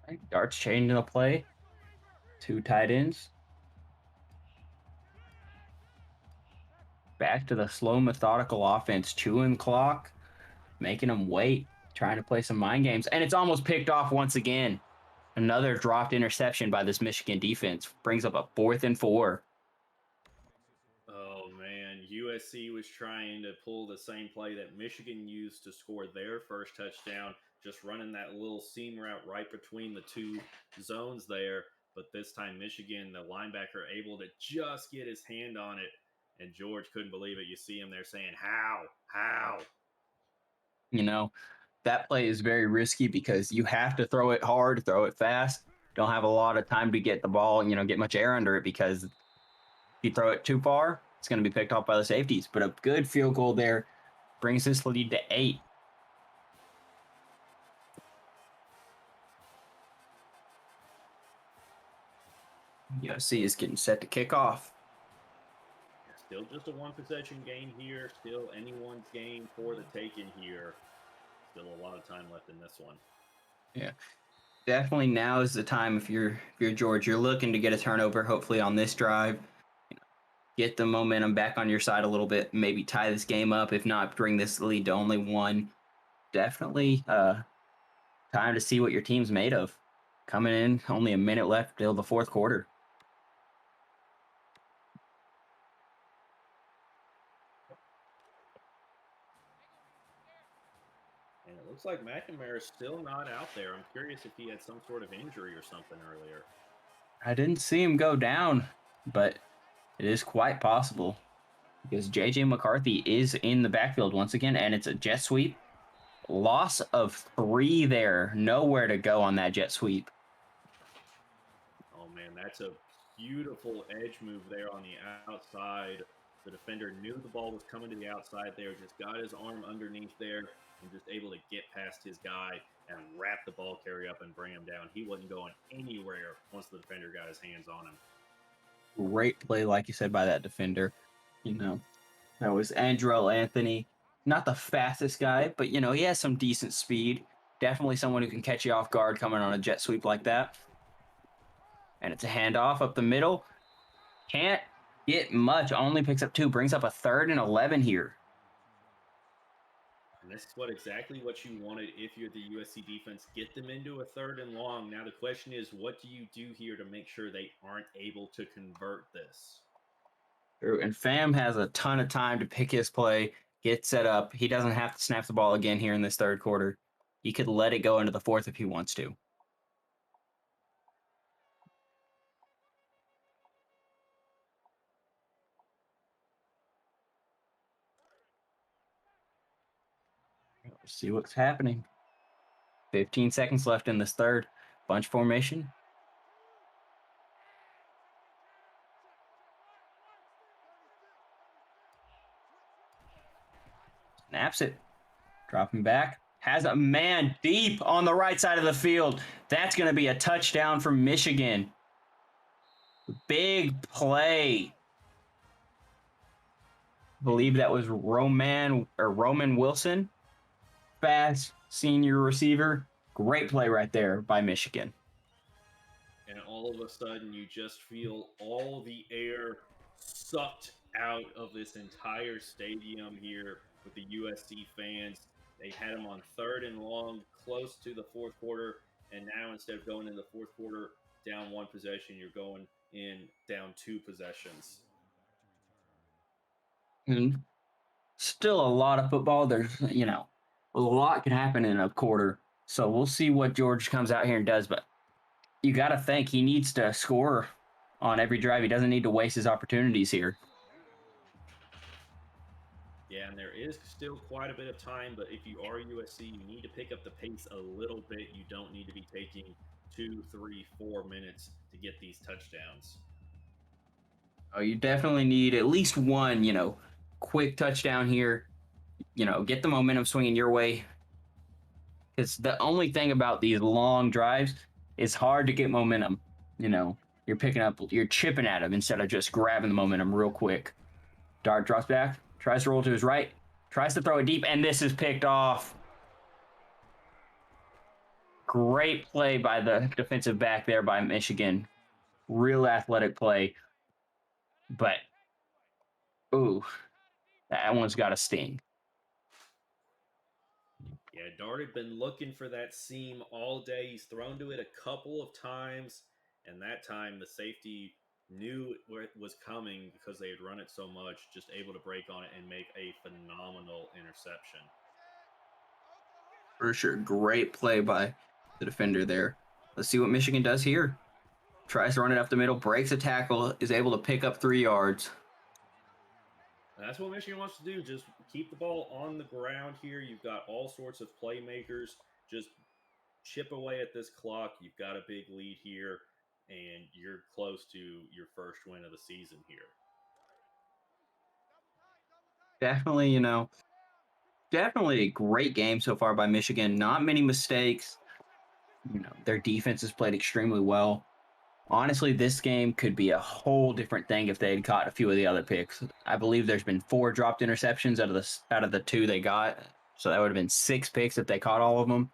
Right, Dart's changing the play. 2 tight ends. Back to the slow, methodical offense, chewing clock, making them wait, trying to play some mind games. And it's almost picked off once again. Another dropped interception by this Michigan defense brings up a 4th and 4. Oh man, USC was trying to pull the same play that Michigan used to score their first touchdown, just running that little seam route right between the two zones there. But this time, Michigan, the linebacker, able to just get his hand on it, and George couldn't believe it. You see him there saying, "How? How?" You know, that play is very risky because you have to throw it hard, throw it fast. Don't have a lot of time to get the ball, get much air under it because if you throw it too far, it's going to be picked off by the safeties. But a good field goal there brings this lead to 8. USC is getting set to kick off. Still just a one possession game here. Still anyone's game for the taking here. Still a lot of time left in this one. Yeah. Definitely now is the time if you're George, you're looking to get a turnover, hopefully on this drive. Get the momentum back on your side a little bit, maybe tie this game up. If not, bring this lead to only 1. Definitely time to see what your team's made of. Coming in, only a minute left till the 4th quarter. And it looks like McNamara is still not out there. I'm curious if he had some sort of injury or something earlier. I didn't see him go down, but it is quite possible because JJ McCarthy is in the backfield once again, and it's a jet sweep. Loss of 3 there. Nowhere to go on that jet sweep. Oh man, that's a beautiful edge move there on the outside. The defender knew the ball was coming to the outside there, just got his arm underneath there and just able to get past his guy and wrap the ball carrier up and bring him down. He wasn't going anywhere once the defender got his hands on him. Great play, like you said, by that defender. That was Andrell Anthony. Not the fastest guy, but he has some decent speed. Definitely someone who can catch you off guard coming on a jet sweep like that. And it's a handoff up the middle. Can't get much. Only picks up 2. Brings up a 3rd and 11 here. And this is exactly what you wanted if you're the USC defense. Get them into a 3rd and long. Now the question is, what do you do here to make sure they aren't able to convert this? True. And Fam has a ton of time to pick his play, get set up. He doesn't have to snap the ball again here in this 3rd quarter. He could let it go into the 4th if he wants to. Let's see what's happening. 15 seconds left in this 3rd. Bunch formation. Snaps it. Dropping back. Has a man deep on the right side of the field. That's going to be a touchdown for Michigan. Big play. I believe that was Roman Wilson. Fast senior receiver. Great play right there by Michigan. And all of a sudden, you just feel all the air sucked out of this entire stadium here with the USC fans. They had them on 3rd and long, close to the fourth quarter, and now instead of going in the fourth quarter down one possession, you're going in down two possessions. And still a lot of football. There's, a lot can happen in a quarter. So we'll see what George comes out here and does. But you got to think he needs to score on every drive. He doesn't need to waste his opportunities here. Yeah, and there is still quite a bit of time, but if you are USC, you need to pick up the pace a little bit. You don't need to be taking 2, 3, 4 minutes to get these touchdowns. Oh, you definitely need at least one, quick touchdown here. Get the momentum swinging your way. Because the only thing about these long drives is hard to get momentum. You know, you're chipping at him instead of just grabbing the momentum real quick. Dart drops back, tries to roll to his right, tries to throw it deep, and this is picked off. Great play by the defensive back there by Michigan. Real athletic play. But, ooh, that one's got a sting. Yeah, Dart had been looking for that seam all day. He's thrown to it a couple of times, and that time the safety knew where it was coming because they had run it so much, just able to break on it and make a phenomenal interception. For sure. Great play by the defender there. Let's see what Michigan does here. Tries to run it up the middle, breaks a tackle, is able to pick up 3 yards. And that's what Michigan wants to do. Just keep the ball on the ground here. You've got all sorts of playmakers. Just chip away at this clock. You've got a big lead here, and you're close to your first win of the season here. Definitely, definitely a great game so far by Michigan. Not many mistakes. Their defense has played extremely well. Honestly, this game could be a whole different thing if they had caught a few of the other picks. I believe there's been 4 dropped interceptions out of the 2 they got. So that would have been 6 picks if they caught all of them.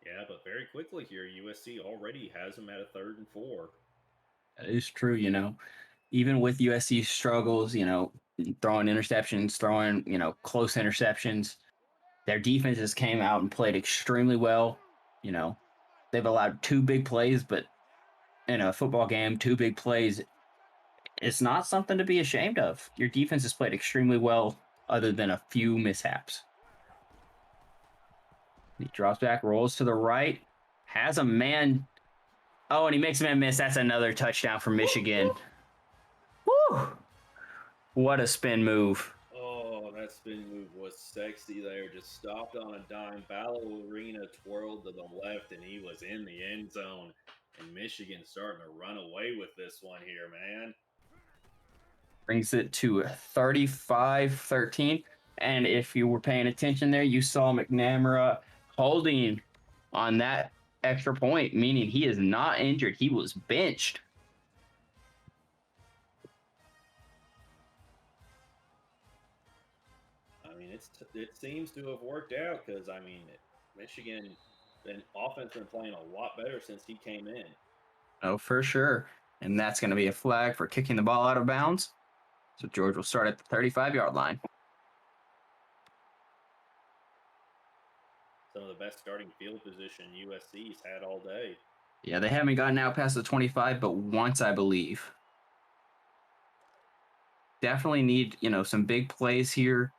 Yeah, but very quickly here, USC already has them at a 3rd and 4. That is true, even with USC struggles, throwing interceptions, throwing, close interceptions, their defenses came out and played extremely well. You know, they've allowed 2 big plays, but in a football game, 2 big plays, it's not something to be ashamed of. Your defense has played extremely well, other than a few mishaps. He drops back, rolls to the right, has a man. Oh, and he makes a man miss. That's another touchdown for Michigan. Woo! What a spin move. Oh, that spin move was sexy there. Just stopped on a dime. Ballerina twirled to the left, and he was in the end zone. And Michigan starting to run away with this one here, man. Brings it to 35-13. And if you were paying attention there, you saw McNamara holding on that extra point, meaning he is not injured. He was benched. I mean, it seems to have worked out because Michigan, the offense been playing a lot better since he came in. Oh, for sure. And that's going to be a flag for kicking the ball out of bounds. So George will start at the 35-yard line. Some of the best starting field position USC's had all day. Yeah, they haven't gotten out past the 25, but once, I believe. Definitely need, some big plays here.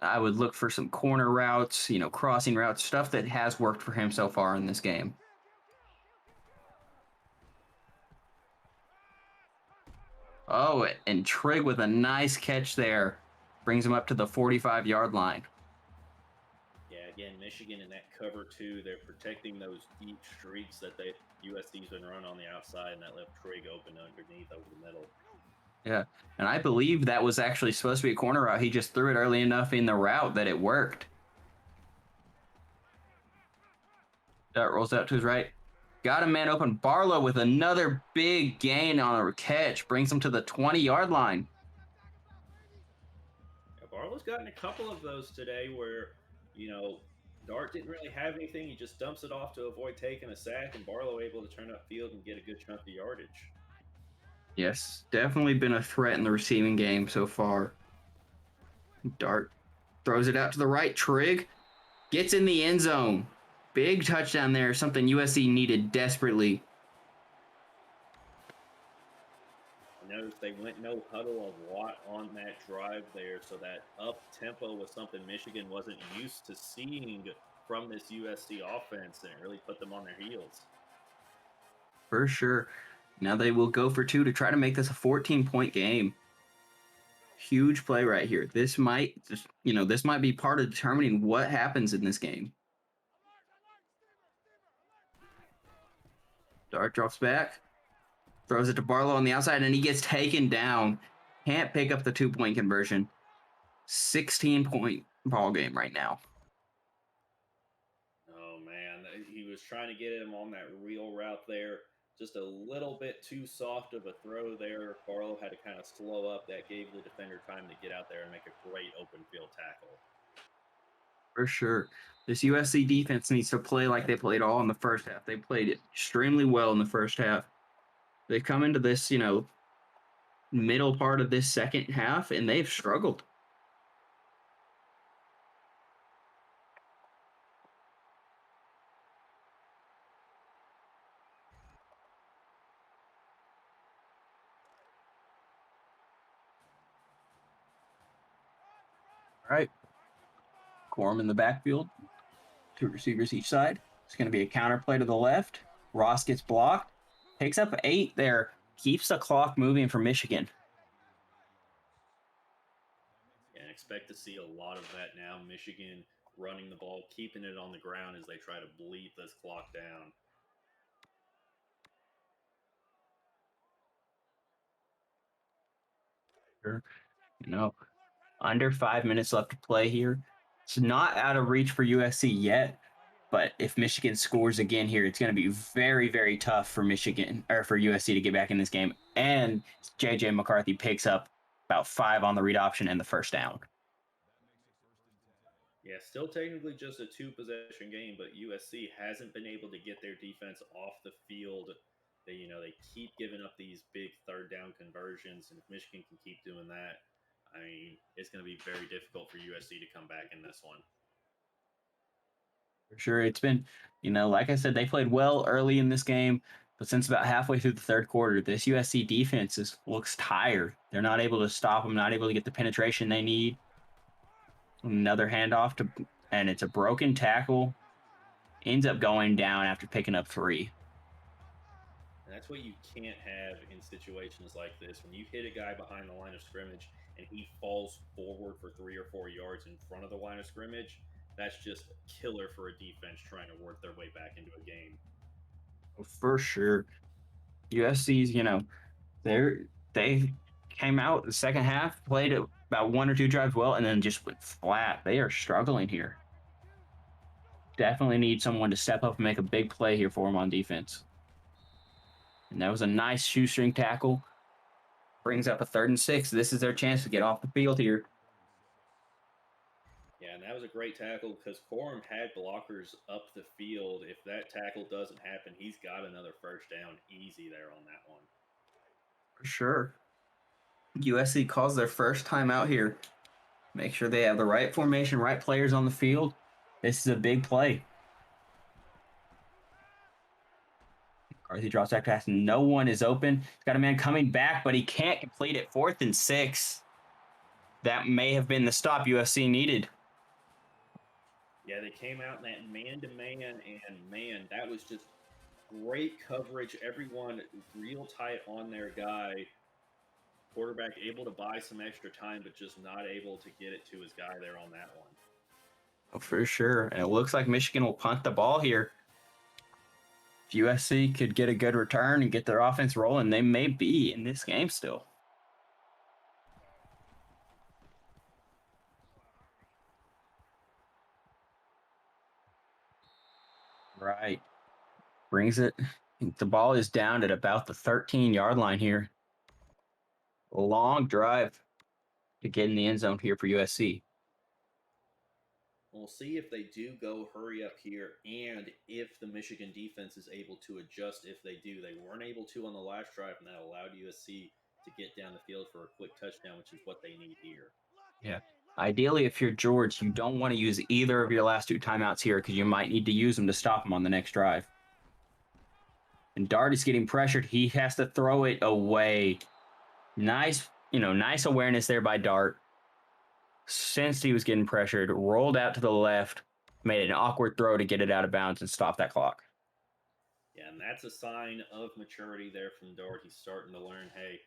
I would look for some corner routes, crossing routes, stuff that has worked for him so far in this game. Oh, and Trigg with a nice catch there. Brings him up to the 45-yard line. Yeah, Again, Michigan in that cover two, they're protecting those deep streaks that USC's been running on the outside, and that left Trig open underneath over the middle. Yeah. And I believe that was actually supposed to be a corner route. He just threw it early enough in the route that it worked. Dart rolls out to his right. Got a man open. Barlow with another big gain on a catch. Brings him to the 20-yard line. Yeah, Barlow's gotten a couple of those today where, Dart didn't really have anything. He just dumps it off to avoid taking a sack, and Barlow able to turn up field and get a good chunk of yardage. Yes, definitely been a threat in the receiving game so far. Dart throws it out to the right. Trig gets in the end zone. Big touchdown there, something USC needed desperately. Notice they went no huddle a lot on that drive there, so that up tempo was something Michigan wasn't used to seeing from this USC offense, and it really put them on their heels. For sure. Now they will go for two to try to make this a 14-point game. Huge play right here. This might be part of determining what happens in this game. Dart drops back, throws it to Barlow on the outside, and he gets taken down. Can't pick up the 2-point conversion. 16-point ball game right now. Oh man, he was trying to get him on that real route there. Just a little bit too soft of a throw there. Barlow had to kind of slow up. That gave the defender time to get out there and make a great open field tackle. For sure. This USC defense needs to play like they played all in the first half. They played extremely well in the first half. They come into this, middle part of this second half, and they've struggled. All right. Corum in the backfield. Two receivers each side. It's going to be a counter play to the left. Ross gets blocked. Takes up 8 there. Keeps the clock moving for Michigan. And expect to see a lot of that now. Michigan running the ball, keeping it on the ground as they try to bleed this clock down. Sure. Under 5 minutes left to play here. It's not out of reach for USC yet, but if Michigan scores again here, it's going to be very, very tough for Michigan or for USC to get back in this game. And JJ McCarthy picks up about 5 on the read option and the first down. Yeah, still technically just a 2-possession game, but USC hasn't been able to get their defense off the field. They keep giving up these big third down conversions, and if Michigan can keep doing that, I mean, it's going to be very difficult for USC to come back in this one. For sure. It's been, like I said, they played well early in this game, but since about halfway through the third quarter, this USC defense looks tired. They're not able to stop them, not able to get the penetration they need. Another handoff and it's a broken tackle. Ends up going down after picking up 3. And that's what you can't have in situations like this. When you hit a guy behind the line of scrimmage and he falls forward for 3 or 4 yards in front of the line of scrimmage, that's just killer for a defense trying to work their way back into a game. For sure. USC's, they came out the second half, played about 1 or 2 drives well, and then just went flat. They are struggling here. Definitely need someone to step up and make a big play here for them on defense. And that was a nice shoestring tackle. Brings up a 3rd and 6. This is their chance to get off the field here. Yeah, and that was a great tackle because Corum had blockers up the field. If that tackle doesn't happen, he's got another first down easy there on that one. For sure. USC calls their first timeout here. Make sure they have the right formation, right players on the field. This is a big play. McCarthy drops back pass. No one is open. He's got a man coming back, but he can't complete it. 4th and 6. That may have been the stop USC needed. Yeah, they came out in that man-to-man, and man, that was just great coverage. Everyone real tight on their guy. Quarterback able to buy some extra time, but just not able to get it to his guy there on that one. For sure. And it looks like Michigan will punt the ball here. If USC could get a good return and get their offense rolling, they may be in this game still. Right. Brings it. The ball is down at about the 13-yard line here. Long drive to get in the end zone here for USC. We'll see if they do go hurry up here and if the Michigan defense is able to adjust if they do. They weren't able to on the last drive, and that allowed USC to get down the field for a quick touchdown, which is what they need here. Yeah. Ideally, if you're George, you don't want to use either of your last two timeouts here because you might need to use them to stop them on the next drive. And Dart is getting pressured. He has to throw it away. Nice, nice awareness there by Dart. Sensed he was getting pressured, rolled out to the left, made an awkward throw to get it out of bounds and stop that clock. Yeah, and that's a sign of maturity there from Dart. He's starting to learn, hey,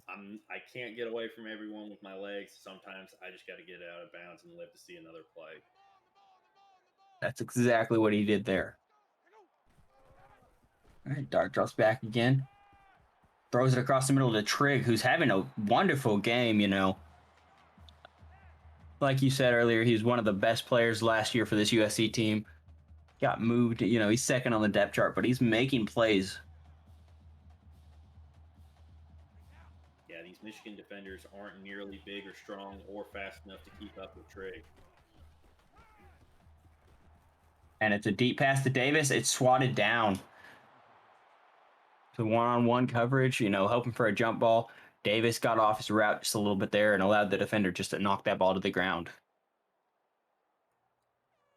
I can't get away from everyone with my legs. Sometimes I just got to get out of bounds and live to see another play. That's exactly what he did there. All right, Dart drops back again. Throws it across the middle to Trigg, who's having a wonderful game, Like you said earlier, he's one of the best players last year for this USC team. Got moved, he's second on the depth chart, but he's making plays. Yeah, these Michigan defenders aren't nearly big or strong or fast enough to keep up with Trigg. And it's a deep pass to Davis. It's swatted down. To one-on-one coverage, hoping for a jump ball. Davis got off his route just a little bit there and allowed the defender just to knock that ball to the ground.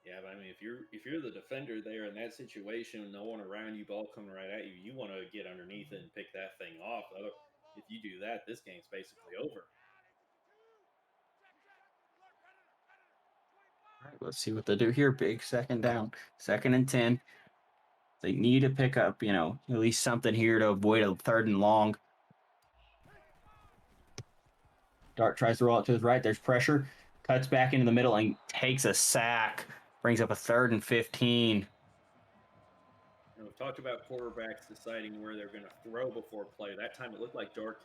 Yeah, but I mean, if you're the defender there in that situation, no one around you, ball coming right at you, you want to get underneath it and pick that thing off. If you do that, this game's basically over. All right, let's see what they do here. Big second down, 2nd and 10. They need to pick up, at least something here to avoid a 3rd and long. Dart tries to roll it to his right. There's pressure. Cuts back into the middle and takes a sack. Brings up a 3rd and 15. We've talked about quarterbacks deciding where they're going to throw before play. That time it looked like Dark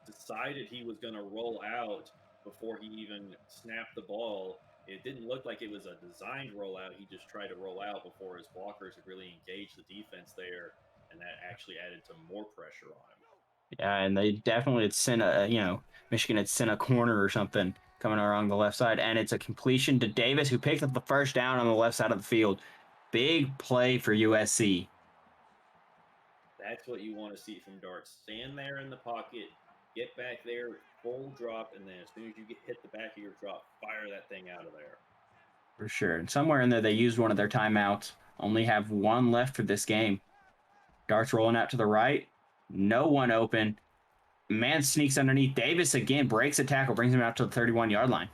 decided he was going to roll out before he even snapped the ball. It didn't look like it was a designed rollout. He just tried to roll out before his blockers had really engaged the defense there, and that actually added to more pressure on him. Yeah, and they definitely had sent Michigan had sent a corner or something coming around the left side, and it's a completion to Davis, who picked up the first down on the left side of the field. Big play for USC. That's what you want to see from Dart. Stand there in the pocket, get back there, full drop, and then as soon as you get hit the back of your drop, fire that thing out of there. For sure. And somewhere in there, they used one of their timeouts. Only have one left for this game. Dart's rolling out to the right. No one open. Man sneaks underneath. Davis again breaks a tackle, brings him out to the 31-yard line.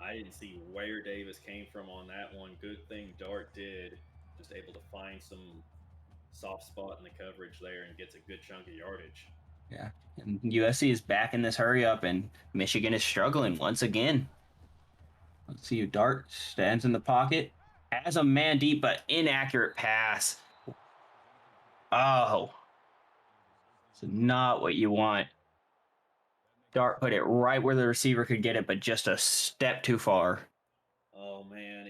I didn't see where Davis came from on that one. Good thing Dart did. Just able to find some soft spot in the coverage there and gets a good chunk of yardage. Yeah. And USC is back in this hurry up, and Michigan is struggling once again. Let's see. Dart stands in the pocket. Has a man deep, but inaccurate pass. Oh. It's not what you want. Dart put it right where the receiver could get it, but just a step too far. Oh, man.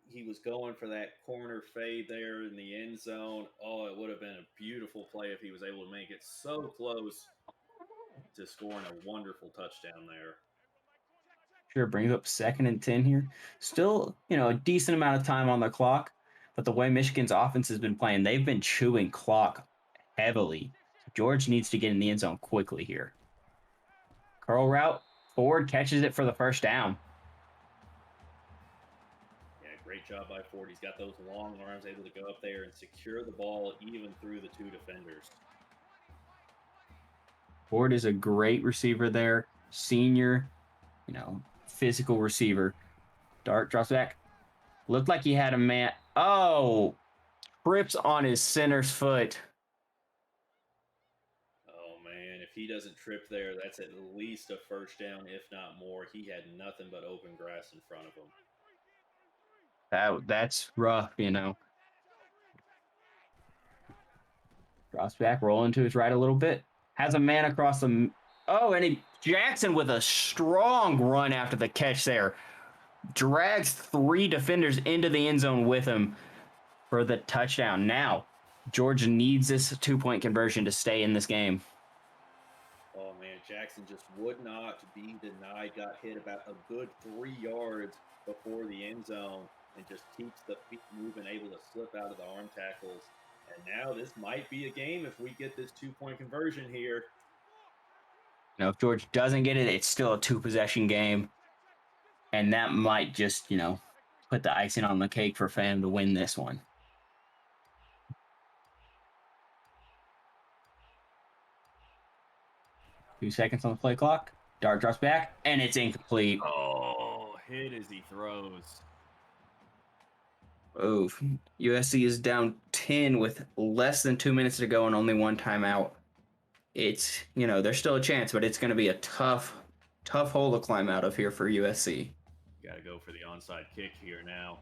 He was going for that corner fade there in the end zone. Oh, it would have been a beautiful play if he was able to make it so close to scoring a wonderful touchdown there. Sure, brings up 2nd and 10 here. Still, a decent amount of time on the clock, but the way Michigan's offense has been playing, they've been chewing clock heavily. George needs to get in the end zone quickly here. Curl route, Ford catches it for the first down. Yeah, great job by Ford. He's got those long arms, able to go up there and secure the ball even through the two defenders. Ford is a great receiver there. Senior, physical receiver. Dart drops back. Looked like he had a man. Oh, trips on his center's foot. Oh man, if If he doesn't trip there, that's at least a first down, if not more. He had nothing but open grass in front of him. That's rough, Drops back, rolling to his right a little bit. Has a man across the. Oh, and Jackson with a strong run after the catch there. Drags 3 defenders into the end zone with him for the touchdown. Now, Georgia needs this 2-point conversion to stay in this game. Oh man, Jackson just would not be denied. Got hit about a good 3 yards before the end zone and just keeps the feet moving, able to slip out of the arm tackles. And now this might be a game if we get this 2-point conversion here. If Georgia doesn't get it, it's still a 2-possession game. And that might just, put the icing on the cake for FAM to win this one. Two seconds on the play clock. Dart drops back, and it's incomplete. Oh, hit as he throws. Oh, USC is down 10 with less than 2 minutes to go and only one timeout. It's, there's still a chance, but it's going to be a tough hole to climb out of here for USC. Got to go for the onside kick here now.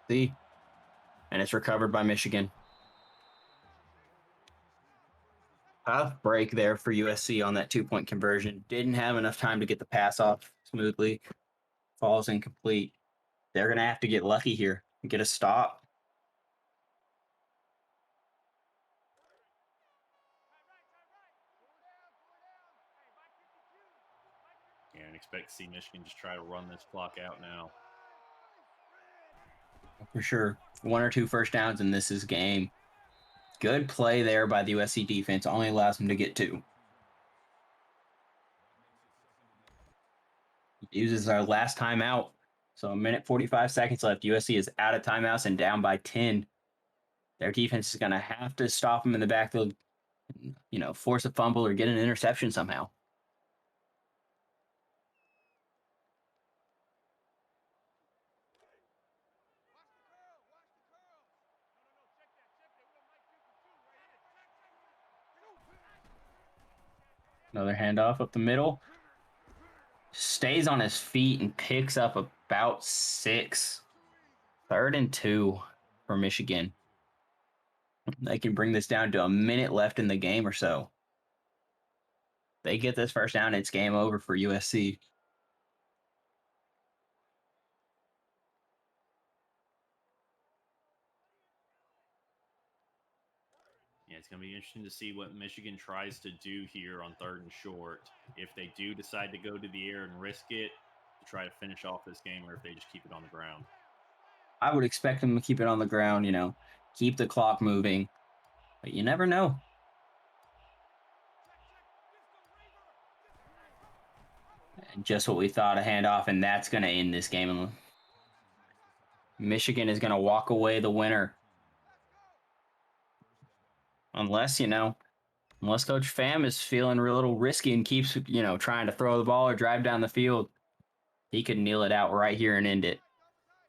See? And it's recovered by Michigan. Tough break there for USC on that 2-point conversion. Didn't have enough time to get the pass off smoothly. Falls incomplete. They're going to have to get lucky here and get a stop. And expect to see Michigan just try to run this clock out now. For sure. 1 or 2 first downs, and this is game. Good play there by the USC defense. Only allows them to get 2. Uses our last timeout. So 1:45 left. USC is out of timeouts and down by 10. Their defense is going to have to stop them in the backfield, force a fumble or get an interception somehow. Another handoff up the middle. Stays on his feet and picks up about 6. 3rd and 2 for Michigan. They can bring this down to a minute left in the game or so. They get this first down, it's game over for USC. Yeah, it's going to be interesting to see what Michigan tries to do here on 3rd and short. If they do decide to go to the air and risk it to try to finish off this game, or if they just keep it on the ground. I would expect them to keep it on the ground, keep the clock moving. But you never know. And just what we thought, a handoff, and that's going to end this game. Michigan is going to walk away the winner. Unless, unless Coach Pham is feeling a little risky and keeps, trying to throw the ball or drive down the field, he could kneel it out right here and end it.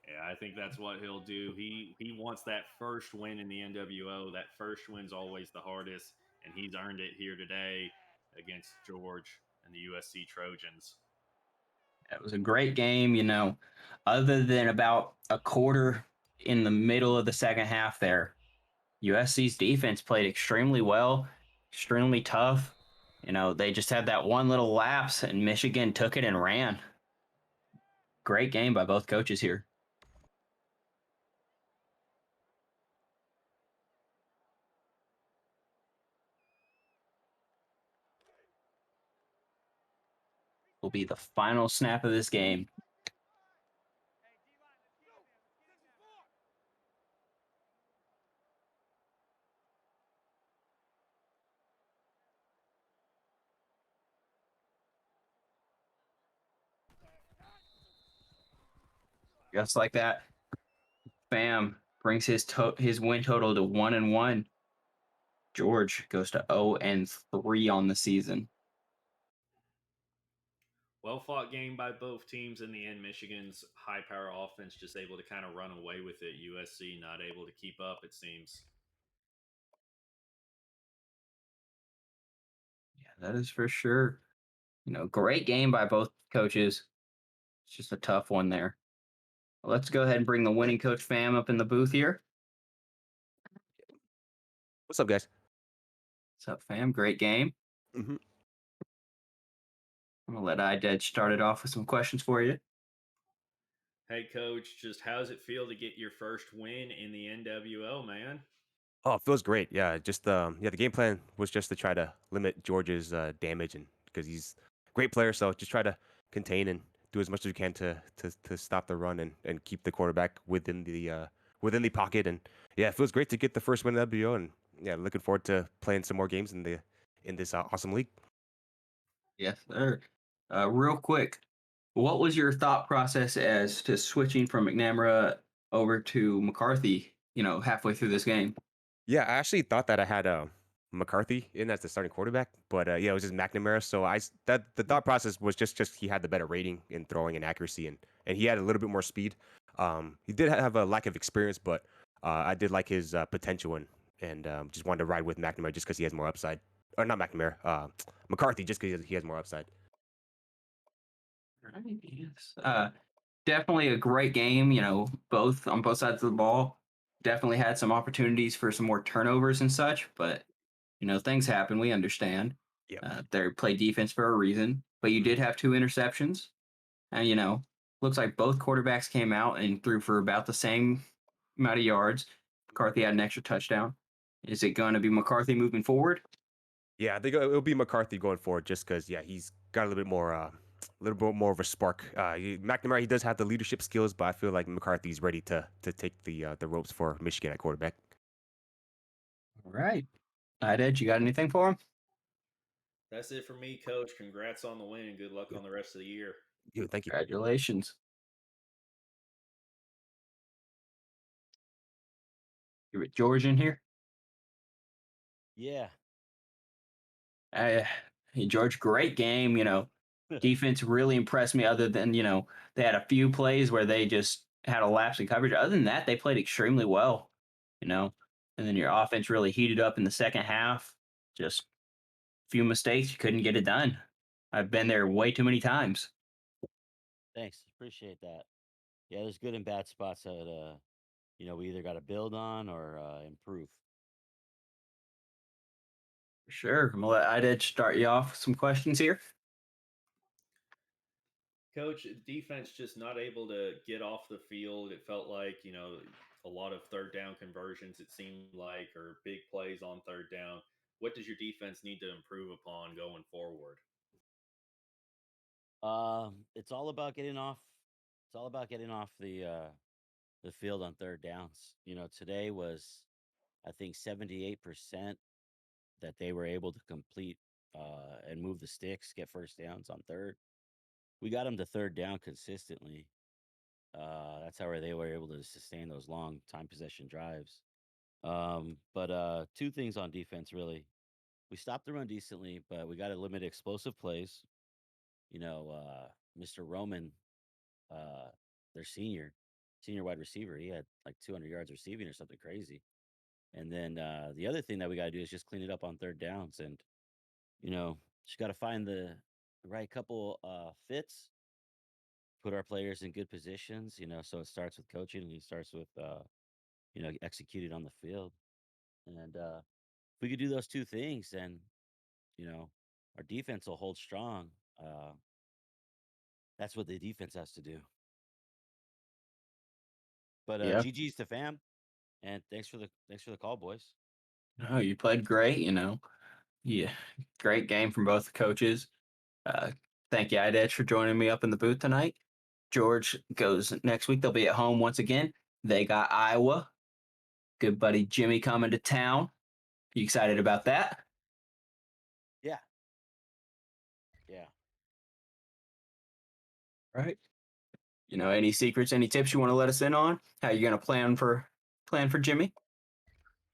Yeah, I think that's what he'll do. He wants that first win in the NWO. That first win's always the hardest, and he's earned it here today against George and the USC Trojans. It was a great game, other than about a quarter in the middle of the second half there. USC's defense played extremely well, extremely tough. They just had that one little lapse, and Michigan took it and ran. Great game by both coaches here. Will be the final snap of this game. Just like that, Pham brings his win total to 1-1. George goes to 0-3 on the season. Well fought game by both teams. In the end, Michigan's high power offense just able to kind of run away with it. USC not able to keep up, it seems. Yeah, that is for sure. Great game by both coaches. It's just a tough one there. Let's go ahead and bring the winning coach fam up in the booth here. What's up, guys? What's up, fam? Great game. hmm I'm gonna let IDED start it off with some questions for you. Hey, coach, just how does it feel to get your first win in the NWO, man? Oh, it feels great. Yeah, just yeah, the game plan was just to try to limit George's damage, and because he's a great player, so just try to contain and do as much as we can to stop the run and keep the quarterback within the pocket. And yeah, it feels great to get the first win in the WO, and yeah, looking forward to playing some more games in this awesome league. Yes, sir. Real quick, what was your thought process as to switching from McNamara over to McCarthy? Halfway through this game. Yeah, I actually thought that I had McCarthy in as the starting quarterback, but yeah, it was just McNamara. So that the thought process was just he had the better rating in throwing and accuracy, and he had a little bit more speed. He did have a lack of experience, but I did like his potential and just wanted to ride with McNamara just because he has more upside. Or not McNamara, McCarthy just because he has more upside. Right. Yes. Definitely a great game. Both on both sides of the ball. Definitely had some opportunities for some more turnovers and such, but things happen. We understand. Yep. They play defense for a reason, but you Mhm. did have two interceptions, and looks like both quarterbacks came out and threw for about the same amount of yards. McCarthy had an extra touchdown. Is it going to be McCarthy moving forward? Yeah, I think it'll be McCarthy going forward, just because yeah, he's got a little bit more, a little bit more of a spark. McNamara, he does have the leadership skills, but I feel like McCarthy's ready to take the ropes for Michigan at quarterback. All right. Ed, you got anything for him? That's it for me, coach. Congrats on the win and good luck Yeah, on the rest of the year. yeah, thank you. Congratulations. You with George in here? Yeah. Uh, hey, George, great game. Defense really impressed me. Other than they had a few plays where they just had a lapse in coverage. Other than that, they played extremely well. You know, and then your offense really heated up in the second half. Just a few mistakes, you couldn't get it done. I've been there way too many times. Thanks. Appreciate that. Yeah, there's good and bad spots that we either got to build on or improve. For sure. I'm gonna let Ided start you off with some questions here. Coach, defense just not able to get off the field. It felt like, a lot of third down conversions, it seemed like, or big plays on third down. What does your defense need to improve upon going forward? It's all about getting off. It's all about getting off the field on third downs. Today was, I think, 78% that they were able to complete and move the sticks, get first downs on third. We got them to third down consistently. That's how they were able to sustain those long time possession drives. But two things on defense really. We stopped the run decently, but we got to limit explosive plays. Mr. Roman, uh, their senior wide receiver, he had like 200 yards receiving or something crazy. And then the other thing that we got to do is just clean it up on third downs, and just got to find the right couple fits, put our players in good positions. So it starts with coaching, and it starts with executing on the field. And if we could do those two things, then you know our defense will hold strong. That's what the defense has to do. But Yeah. GG's to fam, and thanks for the call, boys. No, you played great. Yeah, great game from both coaches. Uh, Thank you, Ided, for joining me up in the booth tonight. George goes next week. They'll be at home once again. They got Iowa. Good buddy Jimmy coming to town. You excited about that? Yeah, yeah. Right. Any secrets, any tips you want to let us in on? How you gonna plan for Jimmy?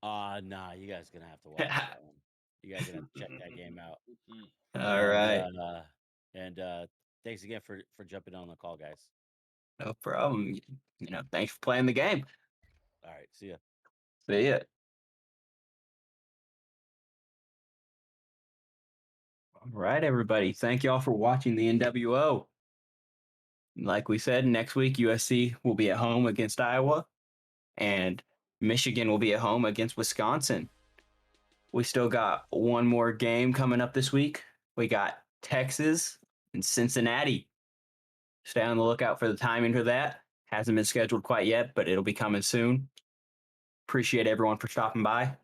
Nah, you guys gonna have to watch that one. You guys gonna have to check that game out. All And right. and Thanks again for jumping on the call, guys. No problem. Thanks for playing the game. All right, see ya. See ya. All right, everybody. Thank y'all for watching the NWO. Like we said, next week USC will be at home against Iowa, and Michigan will be at home against Wisconsin. We still got one more game coming up this week. We got Texas and Cincinnati. Stay on the lookout for the timing for that. Hasn't been scheduled quite yet, but it'll be coming soon. Appreciate everyone for stopping by.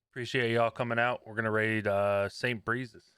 Appreciate y'all coming out. We're gonna raid St. Breeze's.